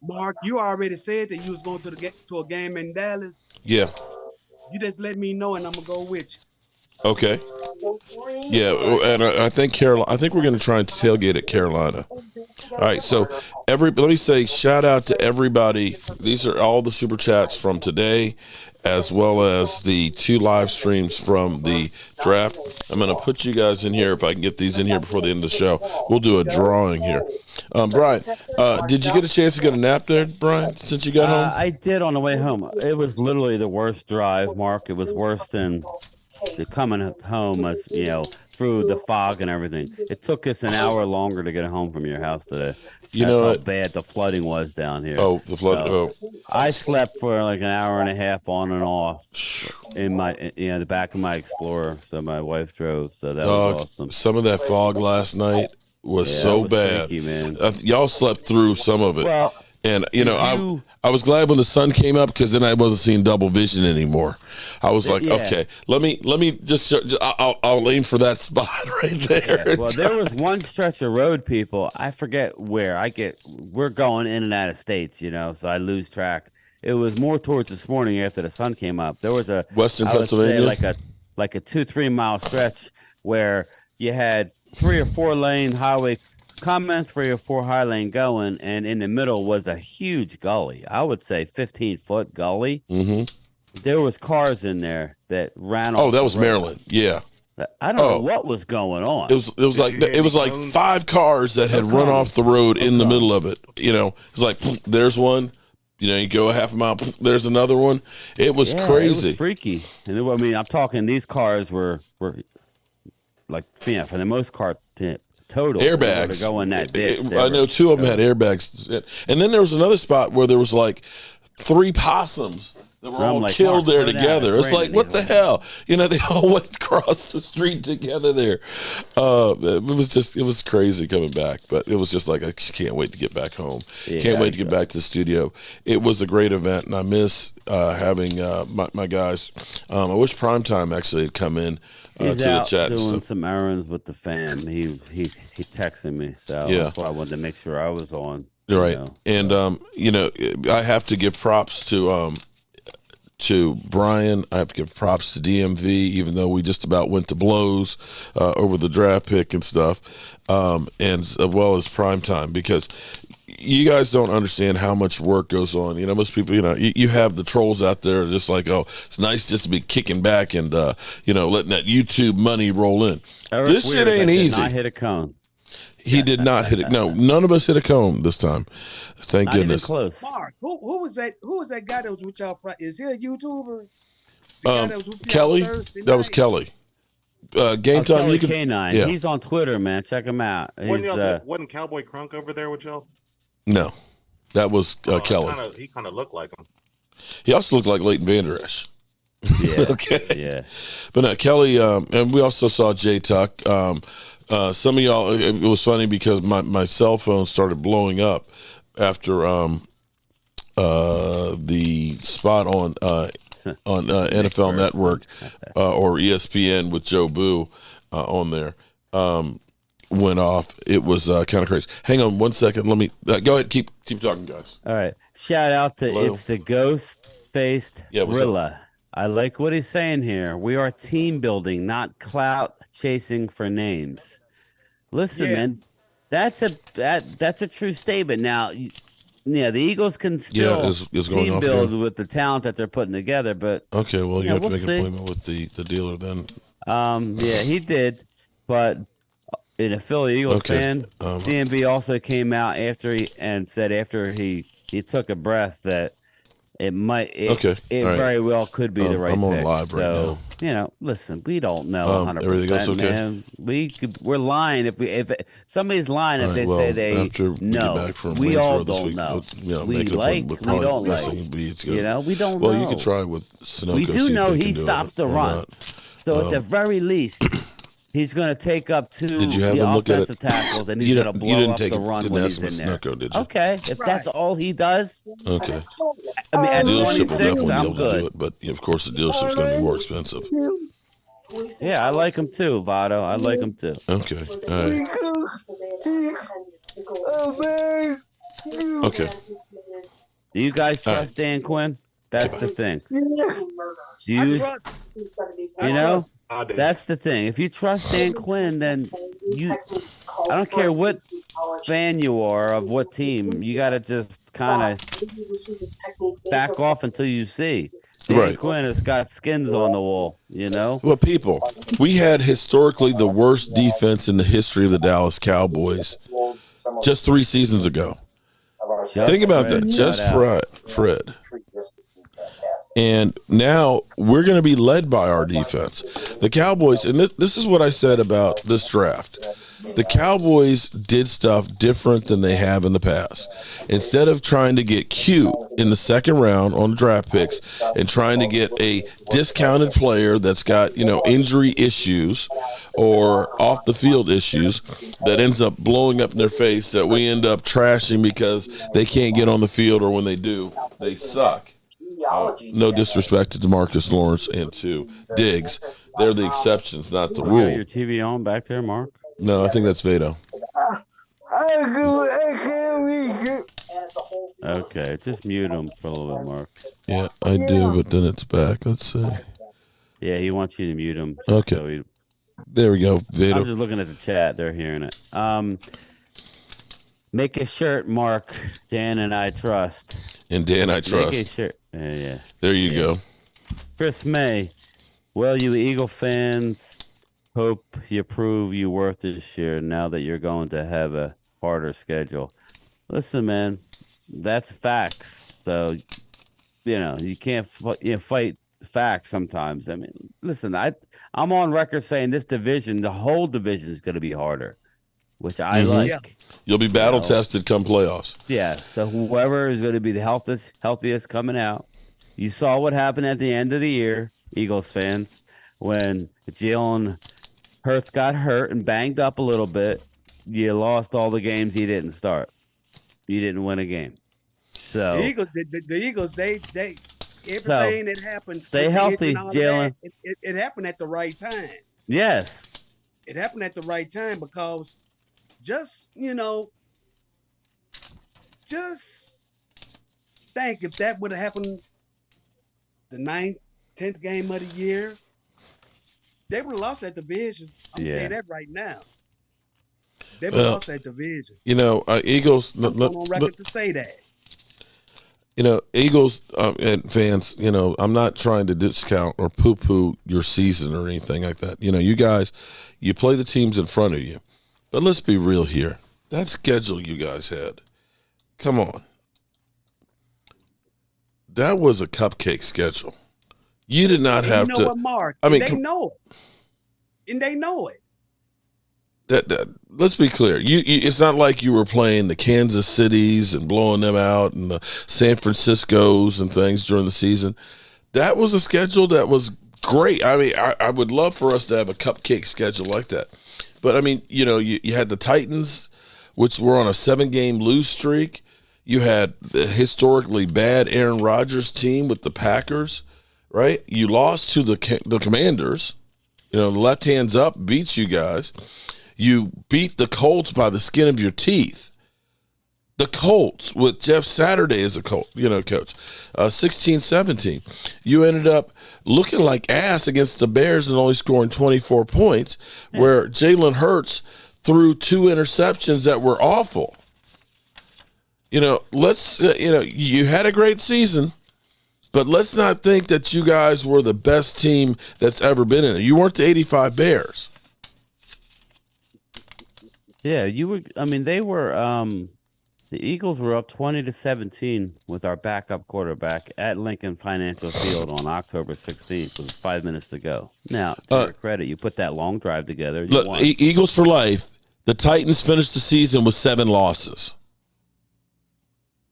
Mark, you already said that you was going to a game in Dallas. Yeah. You just let me know, and I'm gonna go with you. Okay. Yeah, and I think Carolina. I think we're going to try and tailgate at Carolina. All right, so let me say shout out to everybody. These are all the super chats from today, as well as the 2 live streams from the draft. I'm going to put you guys in here if I can get these in here before the end of the show. We'll do a drawing here. Brian, did you get a chance to get a nap there, Brian, since you got home? I did on the way home. It was literally the worst drive, Mark. It was worse than the coming home, as through the fog and everything. It took us an hour longer to get home from your house today. That's how bad the flooding was down here. Oh, the flood. So I slept for like an hour and a half on and off in my the back of my Explorer. So my wife drove. So that was awesome. Some of that fog last night was so bad. Freaky, man. Y'all slept through some of it. Well, and I was glad when the sun came up, because then I wasn't seeing double vision anymore. I was like, okay, let me just I'll aim for that spot right there. Yeah. Well, there was one stretch of road, people. I forget where. We're going in and out of states, so I lose track. It was more towards this morning after the sun came up. There was a Western Pennsylvania, like a 2-3 mile stretch where you had 3 or 4 lane highway coming, 3 or 4 high lane going, and in the middle was a huge gully. I would say 15-foot gully. Mm-hmm. There was cars in there that ran. Oh, that was Maryland. Yeah. I don't know what was going on. It was like 5 cars that had run off the road in the middle of it. It was like, there's one. You go a half a mile, there's another one. It was crazy. It was freaky. And I'm talking, these cars were like, for the most part, total airbags to go in that ditch. I know 2 of them had airbags, and then there was another spot where there was like 3 possums that were all killed there together. It's like, what the hell? They all went across the street together there. It was crazy coming back, but it was just like, I can't wait to get back home. Can't wait to get back to the studio. It was a great event, and I miss having my guys. I wish Primetime actually had come in. He's out doing some errands with the fam. He texted me, so that's why I wanted to make sure I was on. Right, and I have to give props to Brian. I have to give props to DMV, even though we just about went to blows over the draft pick and stuff, and as well as Primetime, because you guys don't understand how much work goes on. Most people, you have the trolls out there just like, oh, it's nice just to be kicking back and, letting that YouTube money roll in. This shit ain't easy. Did not hit a cone. He did not hit it. No, none of us hit a cone this time. Thank not goodness. Even close. Mark, who was that? Who was that guy that was with y'all? Is he a YouTuber? Kelly. That was Kelly. Game time. Kelly K9. Yeah. He's on Twitter, man. Check him out. Wasn't Cowboy Crunk over there with y'all? No, that was Kelly. He kind of looked like him. He also looked like Leighton Vander Esch. Yeah. Okay. Yeah. But no, Kelly, and we also saw Jay Tuck. Some of y'all, it was funny because my cell phone started blowing up after the spot on NFL Network or ESPN with Jobu on there went off. It was kind of crazy. Hang on 1 second. Let me go ahead. Keep talking, guys. All right. Shout out to It's the Ghost-Faced Rilla. I like what he's saying here. We are team building, not clout chasing for names. Listen, man, that's a true statement. Now, the Eagles can still team build with the talent that they're putting together, but okay, well, you have to make an appointment with the dealer then. Yeah, he did, but in a Philly Eagles fan, DMB also came out after he said he took a breath that It might. Okay. It All right. very well could be the right I'm on pick. live right so, listen, we don't know 100%. Everything else okay? Man. We're lying if somebody's lying if they say they after we get back from we all Waynesboro this don't week, know. We make an like, appointment. we don't missing, like. It's We don't well, know. you could try with Sunoco. We do see know if they he can do stops it the or run. not. So at the very least, he's going to take up two Did you have them look at it? offensive tackles, and he's going to blow up the run when he's in there. Sunoco, did you? Okay, if that's all he does. Okay. I mean, at Dealership will 26, definitely I'm be able good. to do it, but of course the dealership's going to be more expensive. Yeah, I like him too, Votto. I like him too. Okay. All right. Okay. Do you guys trust Dan Quinn? That's the thing. Do you? That's the thing. If you trust Dan Quinn, then I don't care what fan you are of what team, you got to just kind of back off until you see. Dan Quinn has got skins on the wall, Well, people, we had historically the worst defense in the history of the Dallas Cowboys just 3 seasons ago. Think about that. Just Fred. And now we're going to be led by our defense. The Cowboys, and this is what I said about this draft. The Cowboys did stuff different than they have in the past. Instead of trying to get cute in the second round on draft picks and trying to get a discounted player that's got, injury issues or off the field issues that ends up blowing up in their face that we end up trashing because they can't get on the field, or when they do, they suck. No disrespect to DeMarcus Lawrence and to Diggs. They're the exceptions, not the rule. You got your TV on back there, Mark? No, I think that's Vito. Okay, just mute him for a little bit, Mark. Yeah, I do, but then it's back. Let's see. Yeah, he wants you to mute him. Okay. There we go, Vito. I'm just looking at the chat. They're hearing it. Make a shirt, Mark. Dan and I trust. And Dan, I trust. Make a shirt. Yeah. There you go. Chris May. Well, you Eagle fans, hope you prove you worth this year now that you're going to have a harder schedule. Listen, man, that's facts. So, you can't fight facts sometimes. I mean, listen, I'm on record saying this division, the whole division is going to be harder, which I like. Yeah. You'll be battle tested come playoffs. Yeah, so whoever is going to be the healthiest coming out. You saw what happened at the end of the year, Eagles fans, when Jalen Hurts got hurt and banged up a little bit. You lost all the games he didn't start. You didn't win a game. So the Eagles, they everything that happened. Stay healthy, Jalen. It happened at the right time. Yes, it happened at the right time because just think if that would have happened the 9th, 10th game of the year, they would have lost that division. I'm gonna tell you that right now. They would have lost that division. Eagles. I'm on record to say that. Eagles and fans, I'm not trying to discount or poo-poo your season or anything like that. You guys, you play the teams in front of you. But let's be real here. That schedule you guys had, come on. That was a cupcake schedule. You did not have to. What, Mark? I mean, they know it. And they know it. Let's be clear. It's not like you were playing the Kansas Cities and blowing them out and the San Franciscos and things during the season. That was a schedule that was great. I mean, I would love for us to have a cupcake schedule like that. But, I mean, you had the Titans, which were on a 7-game lose streak. You had the historically bad Aaron Rodgers team with the Packers, right? You lost to the Commanders. The left hands up beats you guys. You beat the Colts by the skin of your teeth. The Colts with Jeff Saturday as a coach. 16-17. You ended up looking like ass against the Bears and only scoring 24 points, where Jalen Hurts threw 2 interceptions that were awful. You had a great season, but let's not think that you guys were the best team that's ever been in it. You weren't the 85 Bears. Yeah, you were. I mean, they were. The Eagles were up 20-17 with our backup quarterback at Lincoln Financial Field on October 16th with 5 minutes to go. Now, to your credit, you put that long drive together. You won. Eagles for life. The Titans finished the season with 7 losses.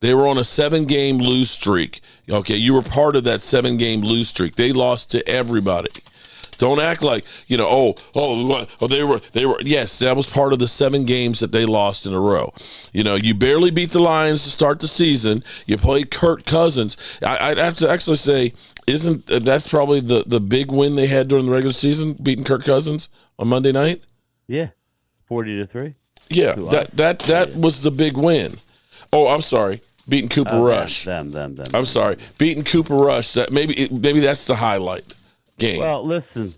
They were on a 7-game lose streak. Okay, you were part of that 7-game lose streak. They lost to everybody. Don't act like, they were. Yes, that was part of the 7 games that they lost in a row. You barely beat the Lions to start the season. You played Kirk Cousins. I'd have to actually say, that's probably the big win they had during the regular season, beating Kirk Cousins on Monday night? Yeah, 40-3. Yeah, that was the big win. Oh, I'm sorry. Beating Cooper Rush. Them. I'm sorry. Beating Cooper Rush. That maybe that's the highlight game. Well, listen,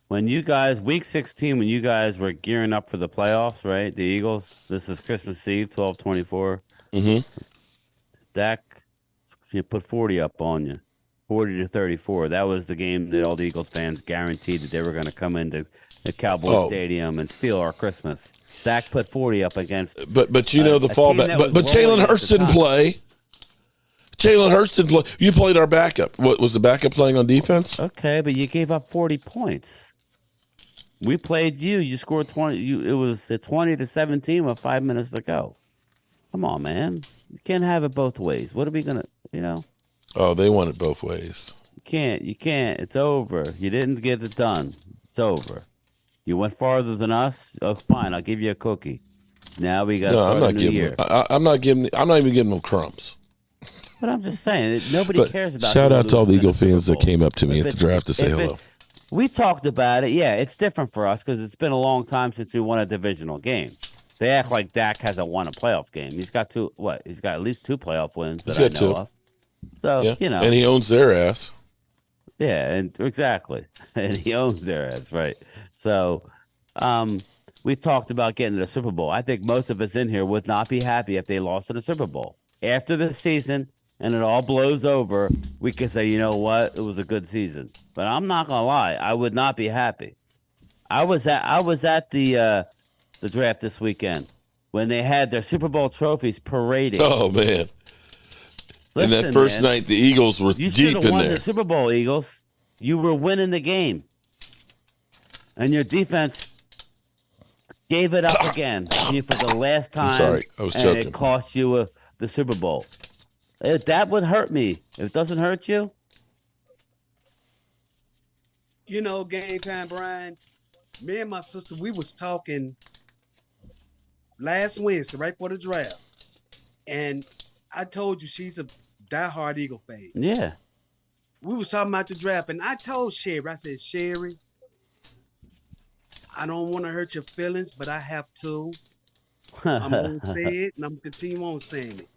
when you guys, week 16, when you guys were gearing up for the playoffs, right? The Eagles, this is Christmas Eve, 12/24. Mm-hmm. Dak put 40 up on you, 40-34. That was the game that all the Eagles fans guaranteed that they were going to come into the Cowboys Stadium and steal our Christmas. Dak put 40 up against. But the fallback. But Jalen Hurts didn't play. Jalen Hurts didn't play. You played our backup. What was the backup playing on defense? Okay, but you gave up 40 points. We played you. You scored 20. It was 20-17 with 5 minutes to go. Come on, man. You can't have it both ways. What are we gonna? Oh, they want it both ways. You can't. It's over. You didn't get it done. It's over. You went farther than us. Oh, fine. I'll give you a cookie. Now we got. No, I'm not giving. year. I'm not even giving them crumbs. But I'm just saying, nobody cares about. Shout out to all the Eagle fans that came up to me at the draft to say hello. We talked about it. Yeah, it's different for us because it's been a long time since we won a divisional game. They act like Dak hasn't won a playoff game. He's got two. What? He's got at least 2 playoff wins that I know of. So and he owns their ass. Yeah, and exactly, and he owns their ass, right? So, we talked about getting to the Super Bowl. I think most of us in here would not be happy if they lost in the Super Bowl. After the season and it all blows over, we could say, you know what, it was a good season. But I'm not gonna lie, I would not be happy. I was at the draft this weekend when they had their Super Bowl trophies parading. Oh man! Listen, and that first night, the Eagles were deep in there. You won the Super Bowl, Eagles. You were winning the game, and your defense gave it up again for the last time. I'm sorry, I was choking. And it cost you the Super Bowl. That would hurt me. If it doesn't hurt you, Game time, Brian. Me and my sister, we was talking last Wednesday, right before the draft, and I told you she's a diehard Eagle fan. Yeah. We was talking about the draft, and I told Sherry, I said, Sherry, I don't want to hurt your feelings, but I have to. I'm going to say it, and I'm going to continue on saying it.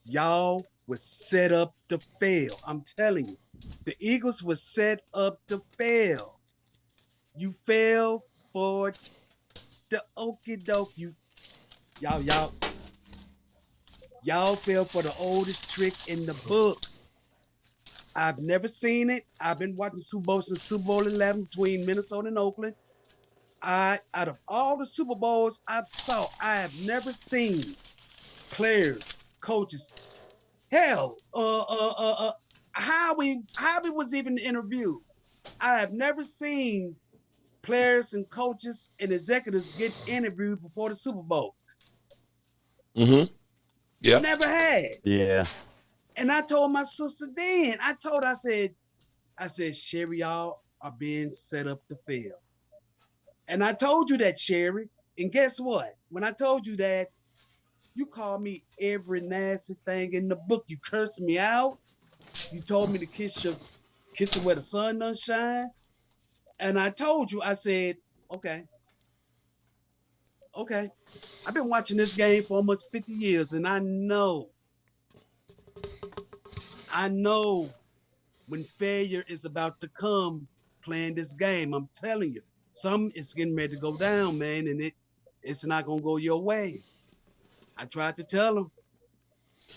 Y'all was set up to fail. I'm telling you. The Eagles was set up to fail. You fell for the okie doke. Y'all fell for the oldest trick in the book. I've never seen it. I've been watching Super Bowl since Super Bowl 11 between Minnesota and Oakland. Out of all the Super Bowls I've saw, I have never seen players, coaches. Hell, Howie was even interviewed. I have never seen players and coaches and executives get interviewed before the Super Bowl. Mm-hmm. Yeah. Never had. Yeah. And I told my sister then, I said, Sherry, y'all are being set up to fail. And I told you that, Sherry. And guess what? When I told you that, you called me every nasty thing in the book. You cursed me out. You told me to kiss you where the sun don't shine. And I told you, I said, okay. I've been watching this game for almost 50 years, and I know when failure is about to come playing this game. I'm telling you, it's getting ready to go down, man, and it's not going to go your way. I tried to tell them.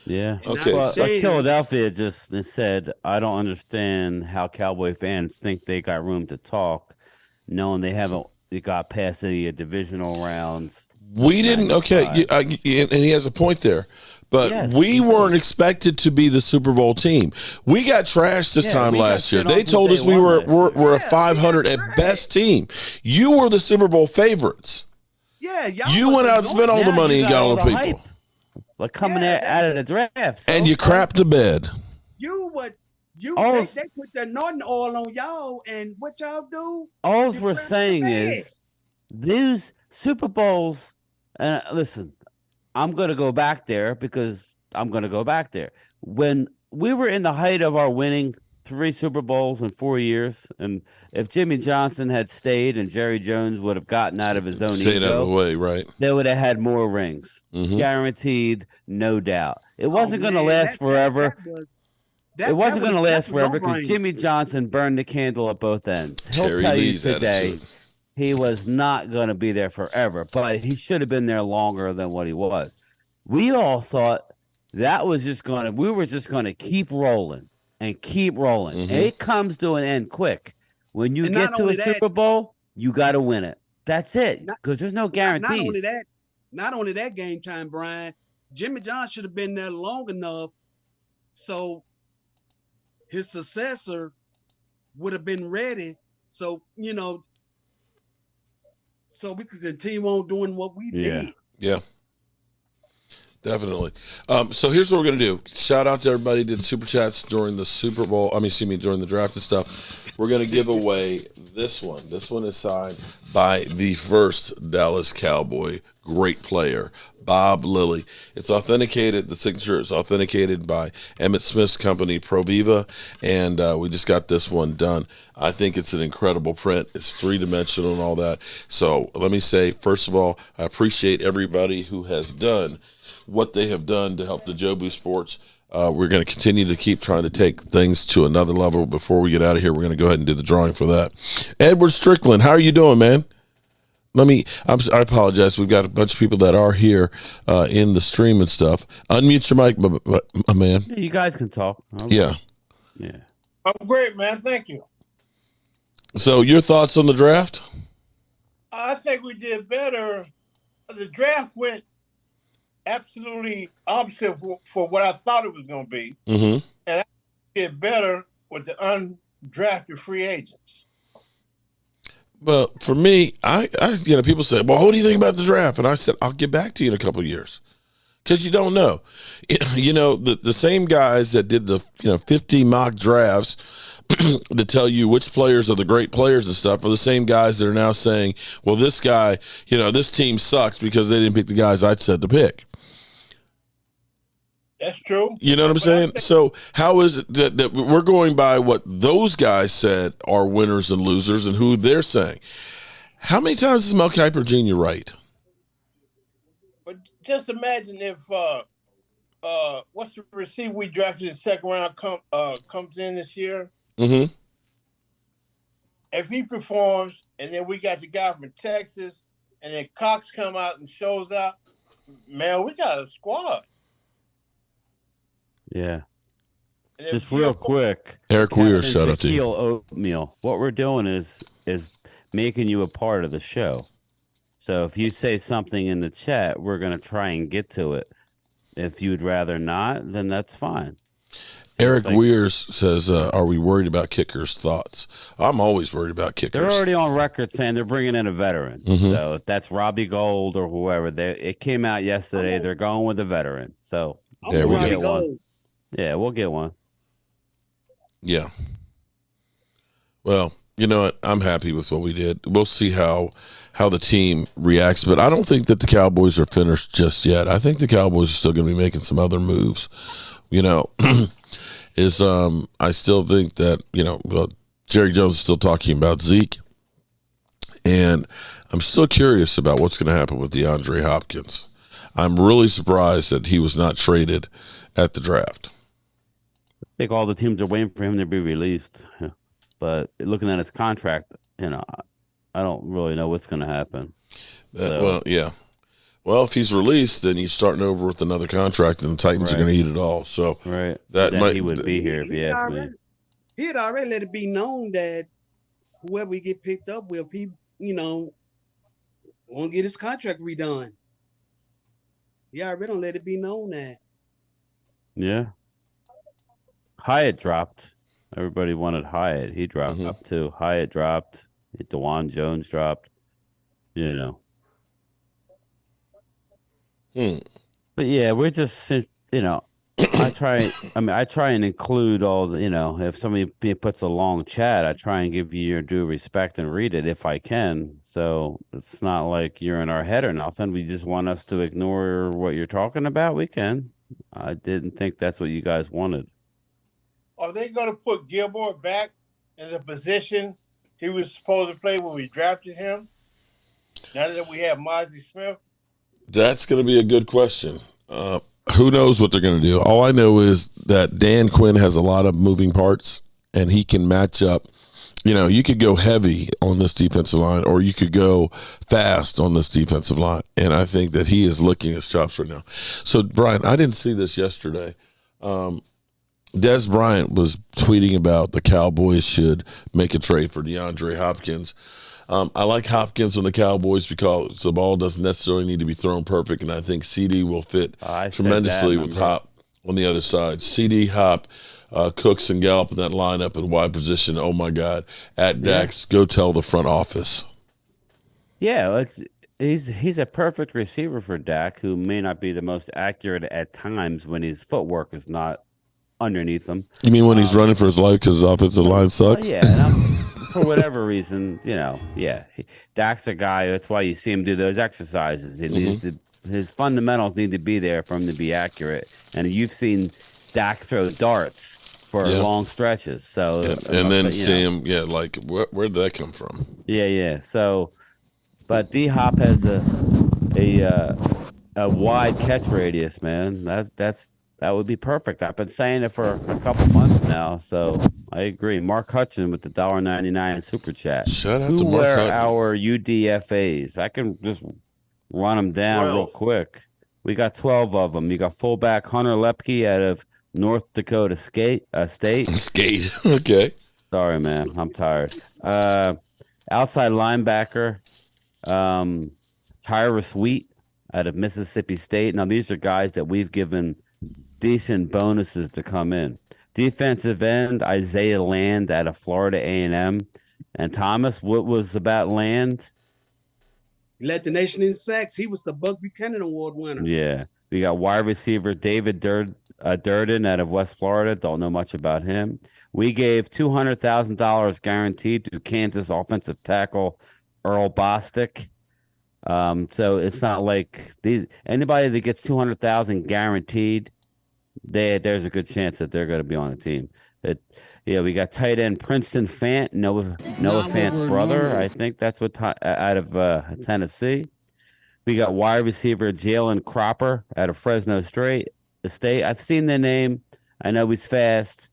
Yeah. Okay. Well, Philadelphia just said, I don't understand how Cowboy fans think they got room to talk, knowing they got past the divisional rounds. We didn't. Okay, and he has a point there. But Yes, we weren't expected to be the Super Bowl team. We got trashed this time last year. They told us we were a 500 at best team. You were the Super Bowl favorites. Yeah, you went out and spent all the money and got all the people. Hype. Like coming out of the draft. So. And you crapped the bed. They put the Norton oil on y'all, and what y'all do? All we're saying is these Super Bowls, and listen, I'm going to go back there because I'm going to go back there. When we were in the height of our winning 3 Super Bowls in 4 years, and if Jimmy Johnson had stayed and Jerry Jones would have gotten out of his own ego, out of the way, right? They would have had more rings. Guaranteed, no doubt. It wasn't going to last forever. It wasn't going to last forever because Jimmy Johnson burned the candle at both ends. He'll tell you today he was not going to be there forever, but he should have been there longer than what he was. We all thought that was just going to, we were just going to keep rolling and keep rolling. And it comes to an end quick. When you get to a Super Bowl, you got to win it. That's it, because there's no guarantees. Not only that game time, Brian, Jimmy Johnson should have been there long enough so his successor would have been ready. So, so we could continue on doing what we did. Yeah. Definitely. So here's what we're going to do. Shout out to everybody who did super chats during the Super Bowl. During the draft and stuff. We're going to give away this one. This one is signed by the first Dallas Cowboy, great player, Bob Lilly. It's authenticated. The signature is authenticated by Emmett Smith's company, Proviva, and we just got this one done. I think it's an incredible print. It's 3-dimensional and all that. So let me say, first of all, I appreciate everybody who has done what they have done to help the Jobu Sports. We're going to continue to keep trying to take things to another level. Before we get out of here, we're going to go ahead and do the drawing for that. Edward Strickland, how are you doing, man? I apologize. We've got a bunch of people that are here in the stream and stuff. Unmute your mic, my man. You guys can talk. Yeah. I'm great, man. Thank you. So your thoughts on the draft? I think we did better. The draft went absolutely opposite for what I thought it was going to be. And I did better with the undrafted free agents. Well, for me, I people say, well, what do you think about the draft? And I said, I'll get back to you in a couple of years. Because you don't know. The same guys that did the 50 mock drafts to tell you which players are the great players and stuff are the same guys that are now saying, well, this guy, this team sucks because they didn't pick the guys I said to pick. That's true. You know what I'm saying? So how is it that we're going by what those guys said are winners and losers and who they're saying? How many times is Mel Kiper Jr. right? But just imagine if what's the receiver we drafted in the second round comes in this year? If he performs, and then we got the guy from Texas, and then Cox come out and shows up, man, we got a squad. Yeah. Just real quick. Eric Weir, shout out to you. Oatmeal. What we're doing is making you a part of the show. So if you say something in the chat, we're going to try and get to it. If you'd rather not, then that's fine. Eric Weir says, are we worried about kickers' thoughts? I'm always worried about kickers. They're already on record saying they're bringing in a veteran. So if that's Robbie Gould or whoever, it came out yesterday. They're going with a veteran. So there we get one. Yeah, we'll get one. Yeah. Well, you know what? I'm happy with what we did. We'll see how the team reacts, but I don't think that the Cowboys are finished just yet. I think the Cowboys are still going to be making some other moves. I still think that, Jerry Jones is still talking about Zeke, and I'm still curious about what's going to happen with DeAndre Hopkins. I'm really surprised that he was not traded at the draft. I think all the teams are waiting for him to be released. But looking at his contract, I don't really know what's going to happen. Well, yeah. Well, if he's released, then he's starting over with another contract, and the Titans are going to eat it all. So he would be here if you ask me. He had already let it be known that whoever we get picked up with, won't get his contract redone. He already don't let it be known that. Yeah. Hyatt dropped. Everybody wanted Hyatt. He dropped up too. Hyatt dropped. DeJuan Jones dropped. You know. But yeah, we're just, I try and include all the, if somebody puts a long chat, I try and give you your due respect and read it if I can. So it's not like you're in our head or nothing. We just want us to ignore what you're talking about. We can. I didn't think that's what you guys wanted. Are they going to put Gilmore back in the position he was supposed to play when we drafted him? Now that we have Mozzie Smith? That's going to be a good question. Who knows what they're going to do? All I know is that Dan Quinn has a lot of moving parts, and he can match up. You could go heavy on this defensive line, or you could go fast on this defensive line, and I think that he is licking his chops right now. So, Brian, I didn't see this yesterday. Des Bryant was tweeting about the Cowboys should make a trade for DeAndre Hopkins. I like Hopkins on the Cowboys because the ball doesn't necessarily need to be thrown perfect, and I think CD will fit tremendously with Hop on the other side. CD, Hop, Cooks, and Gallup in that lineup at wide position. Oh, my God. At Dax, go tell the front office. Yeah, he's a perfect receiver for Dak, who may not be the most accurate at times when his footwork is not underneath him. You mean when he's running for his life because his offensive line sucks? Yeah, and for whatever reason, Dak's a guy. That's why you see him do those exercises. His fundamentals need to be there for him to be accurate. And you've seen Dak throw darts for long stretches. So and then see him, like where did that come from? Yeah. So, but D Hop has a wide catch radius, man. That would be perfect. I've been saying it for a couple months now, so I agree. Mark Hutchin with the $1.99 super chat. Shout out to Mark Hutchin. Our UDFAs? I can just run them down real quick. We got 12 of them. You got fullback Hunter Lepke out of North Dakota State. Okay. Sorry, man. I'm tired. Outside linebacker, Tyrus Wheat out of Mississippi State. Now, these are guys that we've given decent bonuses to come in. Defensive end, Isaiah Land out of Florida A&M. And Thomas, what was about Land? He led the nation in sacks. He was the Buck Buchanan Award winner. Yeah. We got wide receiver David Durden out of West Florida. Don't know much about him. We gave $200,000 guaranteed to Kansas offensive tackle Earl Bostic. So it's not like anybody that gets $200,000 guaranteed, there's a good chance that they're going to be on the team. We got tight end Princeton Fant, Noah Fant's brother. I think that's what out of Tennessee. We got wide receiver Jalen Cropper out of Fresno State. I've seen the name. I know he's fast.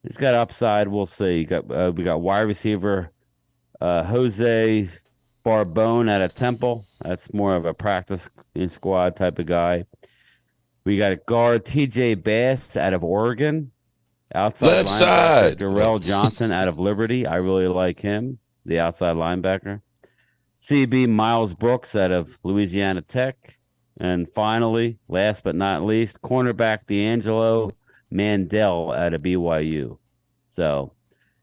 He's got upside. We'll see. We got wide receiver Jose Barbone out of Temple. That's more of a practice squad type of guy. We got a guard TJ Bass out of Oregon. Outside left side Darrell Johnson out of Liberty. I really like him, the outside linebacker. CB Miles Brooks out of Louisiana Tech. And finally, last but not least, cornerback D'Angelo Mandel out of BYU. So,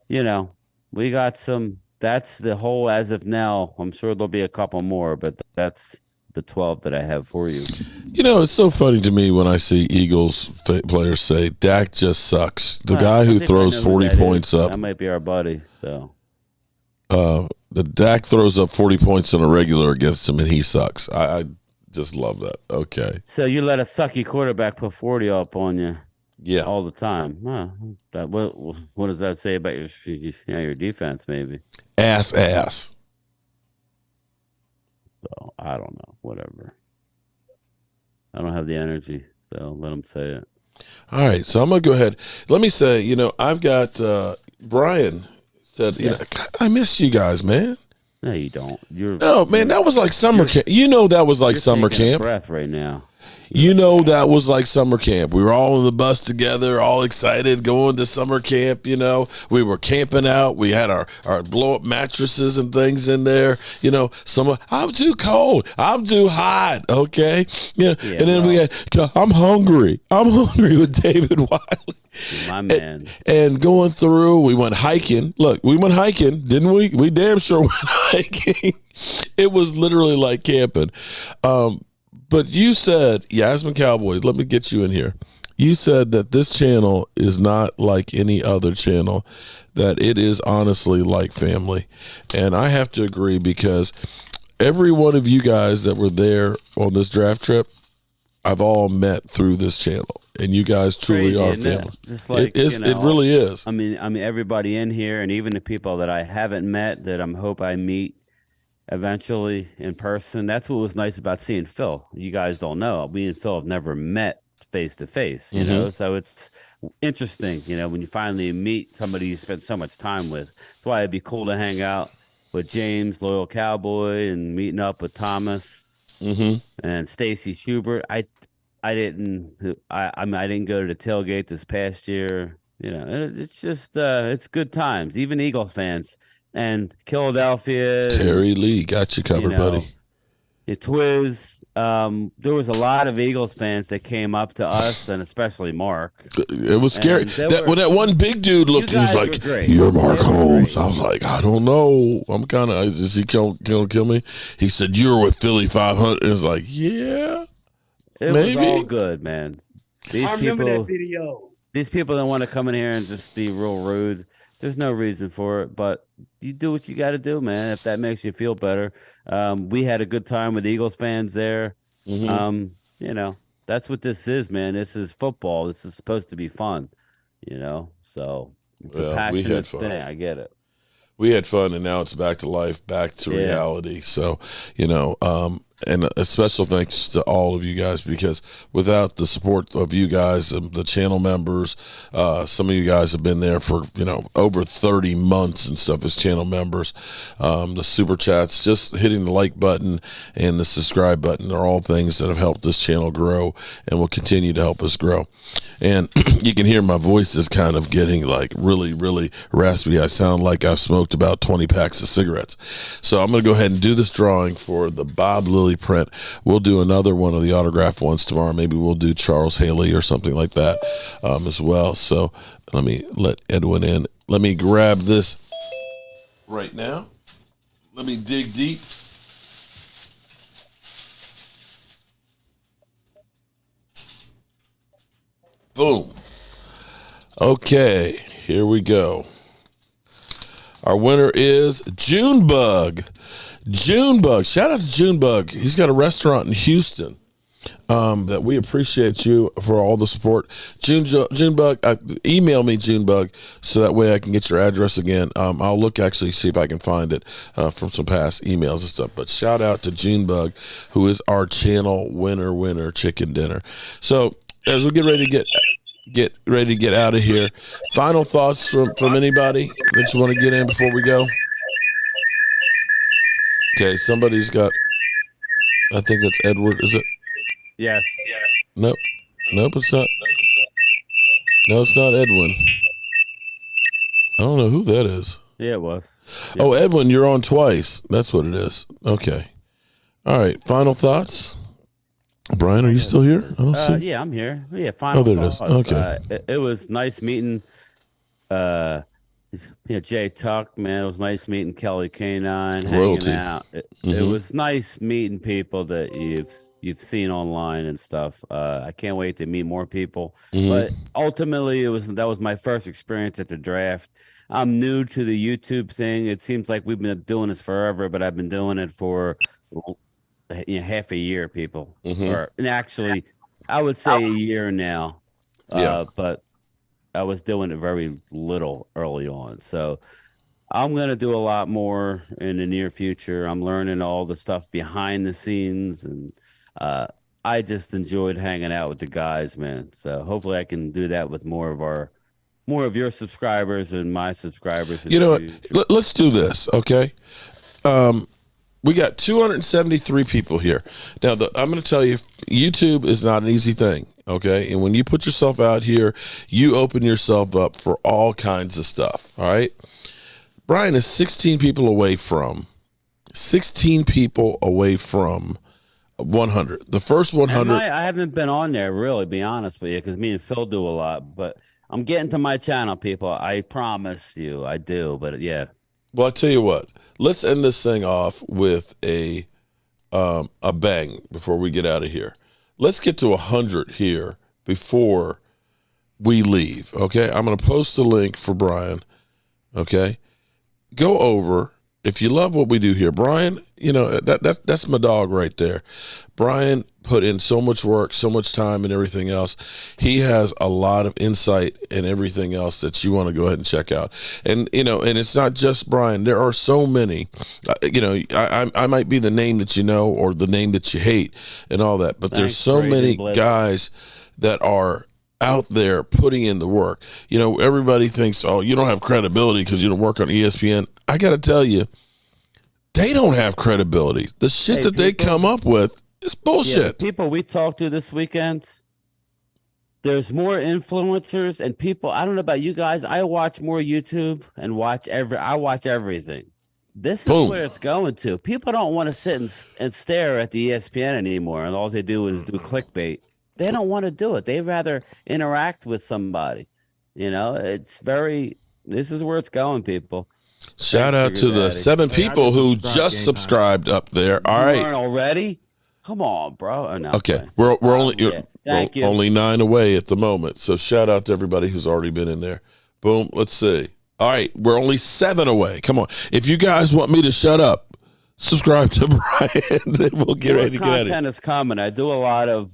we got some. That's the whole as of now. I'm sure there'll be a couple more, but that's the 12 that I have for you. It's so funny to me when I see Eagles players say Dak just sucks. The guy who throws 40 points up. That might be our buddy. So, the Dak throws up 40 points on a regular against him, and he sucks. I just love that. Okay. So you let a sucky quarterback put 40 up on you. Yeah. All the time. Huh. What does that say about your defense? Maybe ass. So I don't know. Whatever. I don't have the energy, so let them say it. All right, so I'm gonna go ahead. Let me say, I've got Brian said, I miss you guys, man. No, you don't. No, man, that was like summer camp. That was like summer camp. Breath right now. You know, that was like summer camp. We were all on the bus together, all excited, going to summer camp. You know, we were camping out. We had our blow up mattresses and things in there. You know, I'm too cold. I'm too hot. Okay. And then we had, I'm hungry with David Wiley. My man. And going through, we went hiking. Look, we went hiking, didn't we? We damn sure went hiking. It was literally like camping. But you said, Yasmin Cowboys, let me get you in here. You said that this channel is not like any other channel, that it is honestly like family. And I have to agree, because every one of you guys that were there on this draft trip, I've all met through this channel. And you guys truly are family. Just like, it really is. I mean, everybody in here, and even the people that I haven't met that hope I meet eventually in person. That's what was nice about seeing Phil. You guys don't know, me and Phil have never met face to face, you know, so it's interesting, you know, when you finally meet somebody you spent so much time with. That's why it'd be cool to hang out with James, loyal Cowboy, and meeting up with Thomas and Stacy Schubert. I didn't go to the tailgate this past year. You know, it's just it's good times. Even Eagles fans. And Philadelphia. Terry Lee got you covered, buddy. Twiz. There was a lot of Eagles fans that came up to us, and especially Mark. It was scary. When that one big dude looked, he was like, "You're Mark Holmes." I was like, "I don't know. I'm kind of. Is he gonna kill me?" He said, "You're with Philly 500." It was like, "Yeah, maybe." Was all good, man. I remember that video. These people that want to come in here and just be real rude. There's no reason for it, but you do what you got to do, man. If that makes you feel better. We had a good time with Eagles fans there. You know, that's what this is, man. This is football. This is supposed to be fun, you know. So it's a passionate thing. I get it. We had fun, and now it's back to life, back to reality. So, you know, and a special thanks to all of you guys, because without the support of you guys, the channel members, some of you guys have been there for, you know, over 30 months and stuff as channel members. The super chats, just hitting the like button and the subscribe button are all things that have helped this channel grow and will continue to help us grow. And you can hear my voice is kind of getting like really, really raspy. I sound like I've smoked about 20 packs of cigarettes. So I'm going to go ahead and do this drawing for the Bob Lilly print. We'll do another one of the autographed ones tomorrow. Maybe we'll do Charles Haley or something like that as well. So let me let Edwin in. Let me grab this right now. Let me dig deep. Boom. Okay, here we go. Our winner is Junebug. Junebug. Shout out to Junebug. He's got a restaurant in Houston. That we appreciate you for all the support. Junebug, email me, Junebug, so that way I can get your address again. I'll look, actually, see if I can find it from some past emails and stuff. But shout out to Junebug, who is our channel winner chicken dinner. So as we get ready to get out of here, final thoughts from anybody that you want to get in before we go? Okay, somebody's got, I think that's Edward, is it? Yes. Nope, it's not. No, it's not Edwin. I don't know who that is. Yeah, it was. Yeah. Oh, Edwin, you're on twice. That's what it is. Okay. All right, final thoughts? Brian, are you still here? I don't see. Yeah, I'm here. Yeah, final thoughts. It is. Okay. It was nice meeting Jay Tuck, man. It was nice meeting Kelly Canine, Royalty. hanging out. It was nice meeting people that you've seen online and stuff. I can't wait to meet more people. But ultimately, that was my first experience at the draft. I'm new to the YouTube thing. It seems like we've been doing this forever, but I've been doing it for half a year, people. And actually, I would say a year now. But I was doing it very little early on. So I'm going to do a lot more in the near future. I'm learning all the stuff behind the scenes, and I just enjoyed hanging out with the guys, man. So hopefully I can do that with more of your subscribers and my subscribers. You know what? Let's do this, okay? We got 273 people here. Now, I'm going to tell you, YouTube is not an easy thing, okay? And when you put yourself out here, you open yourself up for all kinds of stuff, all right? Brian is 16 people away from 100. The first 100. I haven't been on there, really, be honest with you, because me and Phil do a lot. But I'm getting to my channel, people. I promise you, I do. But, yeah. Well, I tell you what. Let's end this thing off with a bang before we get out of here. Let's get to 100 here before we leave, okay? I'm going to post a link for Brian, okay? Go over. If you love what we do here, Brian, that's my dog right there. Brian put in so much work, so much time and everything else. He has a lot of insight and everything else that you want to go ahead and check out. And, and it's not just Brian. There are so many, I might be the name that you know or the name that you hate and all that, but there's so many guys that are out there putting in the work. Everybody thinks, oh, you don't have credibility because you don't work on ESPN. I got to tell you, they don't have credibility. The shit that they come up with is bullshit. Yeah, the people we talked to this weekend, there's more influencers and people. I don't know about you guys. I watch more YouTube and I watch everything. This is where it's going to. People don't want to sit and stare at the ESPN anymore, and all they do is do clickbait. They don't want to do it. They'd rather interact with somebody. This is where it's going, people. Shout out to the 7 people who just subscribed up there. All right. Already? Come on, bro. Oh, no, okay. We're only 9 away at the moment. So shout out to everybody who's already been in there. Boom. Let's see. All right. We're only 7 away. Come on. If you guys want me to shut up, subscribe to Brian. Then we'll get ready to get out of here. Content is coming. I do a lot of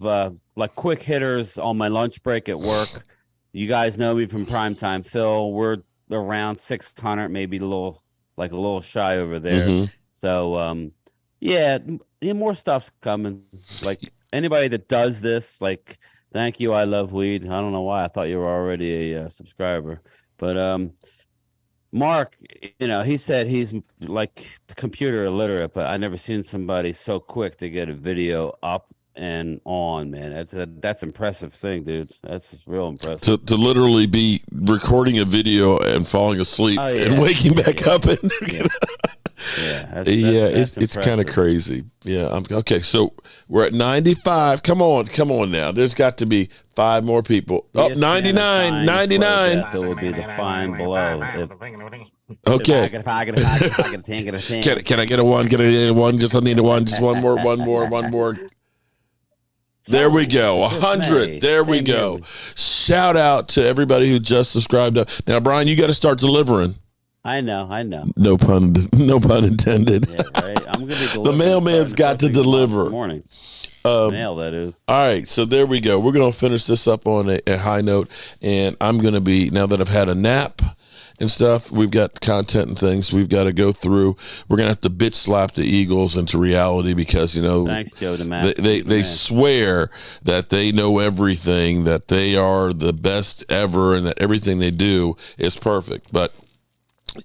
quick hitters on my lunch break at work. You guys know me from Primetime Phil. We're around 600, maybe a little shy over there. Mm-hmm. So, more stuff's coming. Like anybody that does this, thank you. I love weed. I don't know why. I thought you were already a subscriber, but Mark, he said he's computer illiterate, but I never seen somebody so quick to get a video up and on, man. That's impressive thing, dude. That's real impressive. To literally be recording a video and falling asleep and waking back up and it's kind of crazy. Yeah. Okay. So we're at 95. Come on now. There's got to be 5 more people. Oh, 99. That will be the fine below. Okay. Can I get a 1? Get a 1. Just I need a 1. Just one more. There we go. 100. There we go. Shout out to everybody who just subscribed up. Now, Brian, you got to start delivering. I know. No pun intended. Yeah, right. I'm gonna be the mailman's got to deliver. Morning. Mail, that is. All right, so there we go. We're gonna finish this up on a high note, and I'm gonna be, now that I've had a nap and stuff, we've got content and things we've got to go through. We're gonna have to bitch slap the Eagles into reality because thanks, Joe DeMax. They swear that they know everything, that they are the best ever, and that everything they do is perfect, but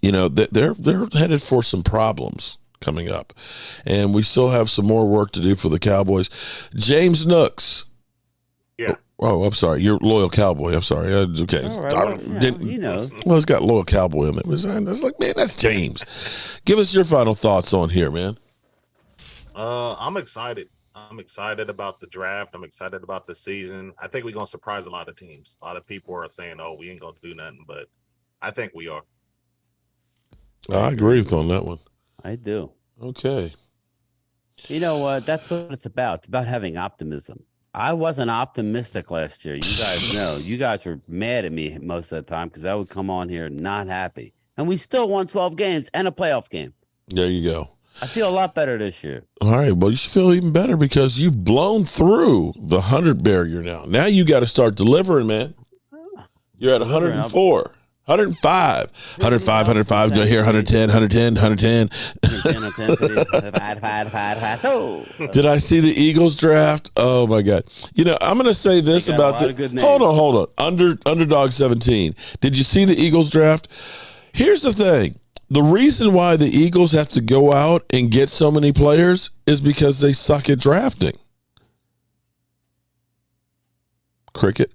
they're headed for some problems coming up, and we still have some more work to do for the Cowboys. James Nooks. Yeah. Oh, I'm sorry. You're loyal Cowboy. I'm sorry. Okay. Right, well, it's got loyal Cowboy in it. It's like, man, that's James. Give us your final thoughts on here, man. I'm excited. I'm excited about the draft. I'm excited about the season. I think we're gonna surprise a lot of teams. A lot of people are saying, "Oh, we ain't gonna do nothing," but I think we are. I agree with on that one. I do. Okay. You know what? That's what it's about. It's about having optimism. I wasn't optimistic last year. You guys know. You guys were mad at me most of the time because I would come on here not happy. And we still won 12 games and a playoff game. There you go. I feel a lot better this year. All right. Well, you should feel even better because you've blown through the 100 barrier now. Now you got to start delivering, man. You're at 104. 105, 105, go here, 110. Did I see the Eagles draft? Oh my God. I'm going to say this about hold on. Underdog 17. Did you see the Eagles draft? Here's the thing. The reason why the Eagles have to go out and get so many players is because they suck at drafting. Cricket.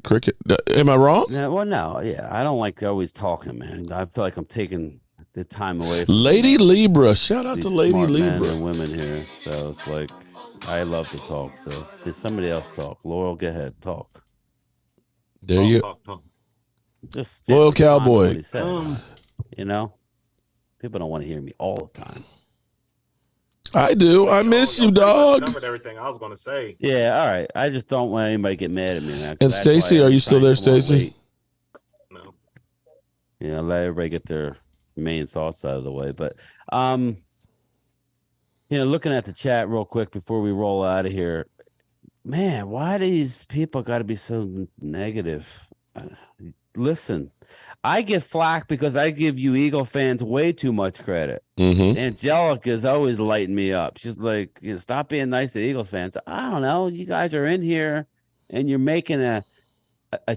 Am I wrong? Yeah, well, no, yeah. I don't like always talking, man. I feel like I'm taking the time away from Lady Libra. Shout out these to Lady smart men Libra. and women here. So it's like I love to talk. So just somebody else talk. Laurel, go ahead, talk. There you go. Just Loyal respond to what Cowboy. he said. You know, people don't want to hear me all the time. I do. I miss you, dog. Covered everything I was going to say. Yeah, all right. I just don't want anybody to get mad at me, man. And Stacy, are you still there, Stacy? No. You know, let everybody get their main thoughts out of the way. But, you know, looking at the chat real quick before we roll out of here, man, why these people got to be so negative? Listen, I get flack because I give you Eagle fans way too much credit. Angelica's always lighting me up. She's like, stop being nice to Eagles fans. I don't know. You guys are in here and you're making a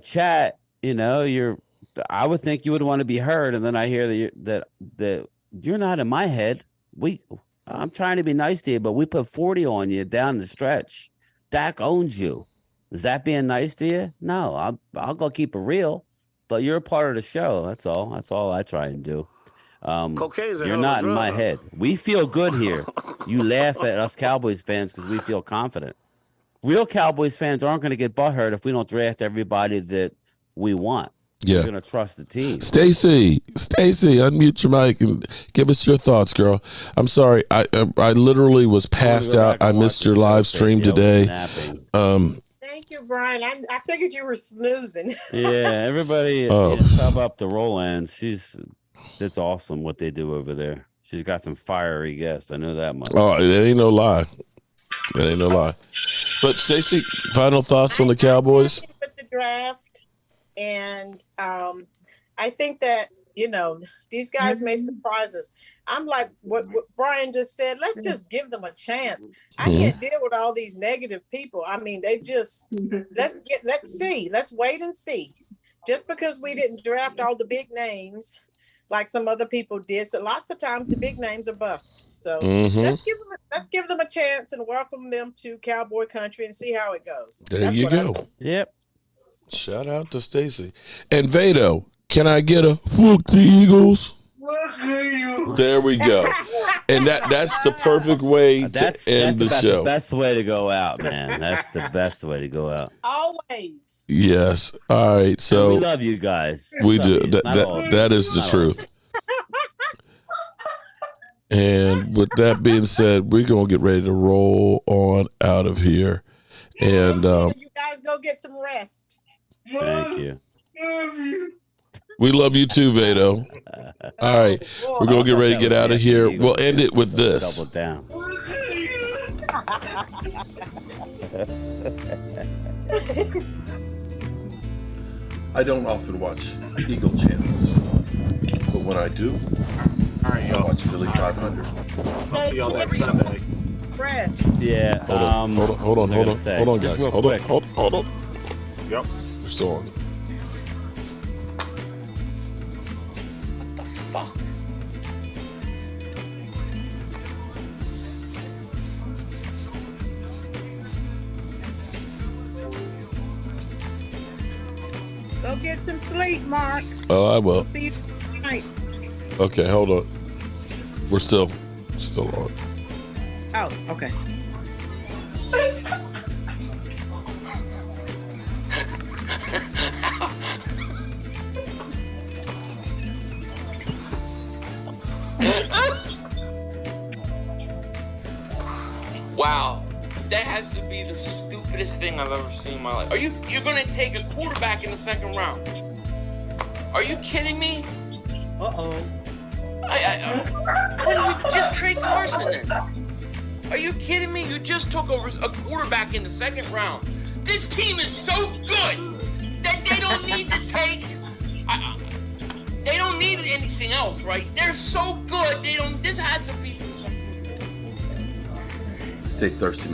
chat. You know, I would think you would want to be heard. And then I hear that you're not in my head. I'm trying to be nice to you, but we put 40 on you down the stretch. Dak owns you. Is that being nice to you? No, I'll go keep it real. But you're a part of the show. That's all. That's all I try and do. You're not in my head. We feel good here. You laugh at us Cowboys fans because we feel confident. Real Cowboys fans aren't going to get butthurt if we don't draft everybody that we want. Yeah. We're going to trust the team. Stacy, unmute your mic and give us your thoughts, girl. I'm sorry. I literally was passed out. I missed your live stream today. Thank you, Brian. I figured you were snoozing. Yeah, everybody sub up to Roland. It's awesome what they do over there. She's got some fiery guests. I know that much. Oh, it ain't no lie. But Stacey, final thoughts on the Cowboys? With the draft, and I think that these guys may surprise us. I'm like what Brian just said. Let's just give them a chance. I can't deal with all these negative people. I mean, they just let's see. Let's wait and see. Just because we didn't draft all the big names like some other people did, so lots of times the big names are bust. So let's give them a chance and welcome them to Cowboy Country and see how it goes. There you go. Yep. Shout out to Stacy and Vado. Can I get a fuck the Eagles? There we go. And that's the perfect way to end the show. The best way to go out, man. That's the best way to go out. Always. Yes. All right. So and we love you guys. We do. That is the truth. And with that being said, we're gonna get ready to roll on out of here. And you guys go get some rest. Thank you. We love you too, Vado. All right. We're going to get ready to get out of here. We'll end it with this. Double down. I don't often watch Eagle channels, but when I do, I watch Philly 500. I'll see y'all next Sunday. Rest. Yeah. Hold on, guys. Hold on. Yep. We're still on. Fuck. Go get some sleep, Mark. Oh, I will. See you tonight. Okay, hold on. We're still on. Oh, okay. Wow, that has to be the stupidest thing I've ever seen in my life. You're gonna take a quarterback in the second round? Are you kidding me? Uh-oh. Why don't you just trade Carson then? Are you kidding me? You just took a quarterback in the second round. This team is so good that they don't need to take. They don't need anything else, right? They're so good. This has to be for something. Stay thirsty, man.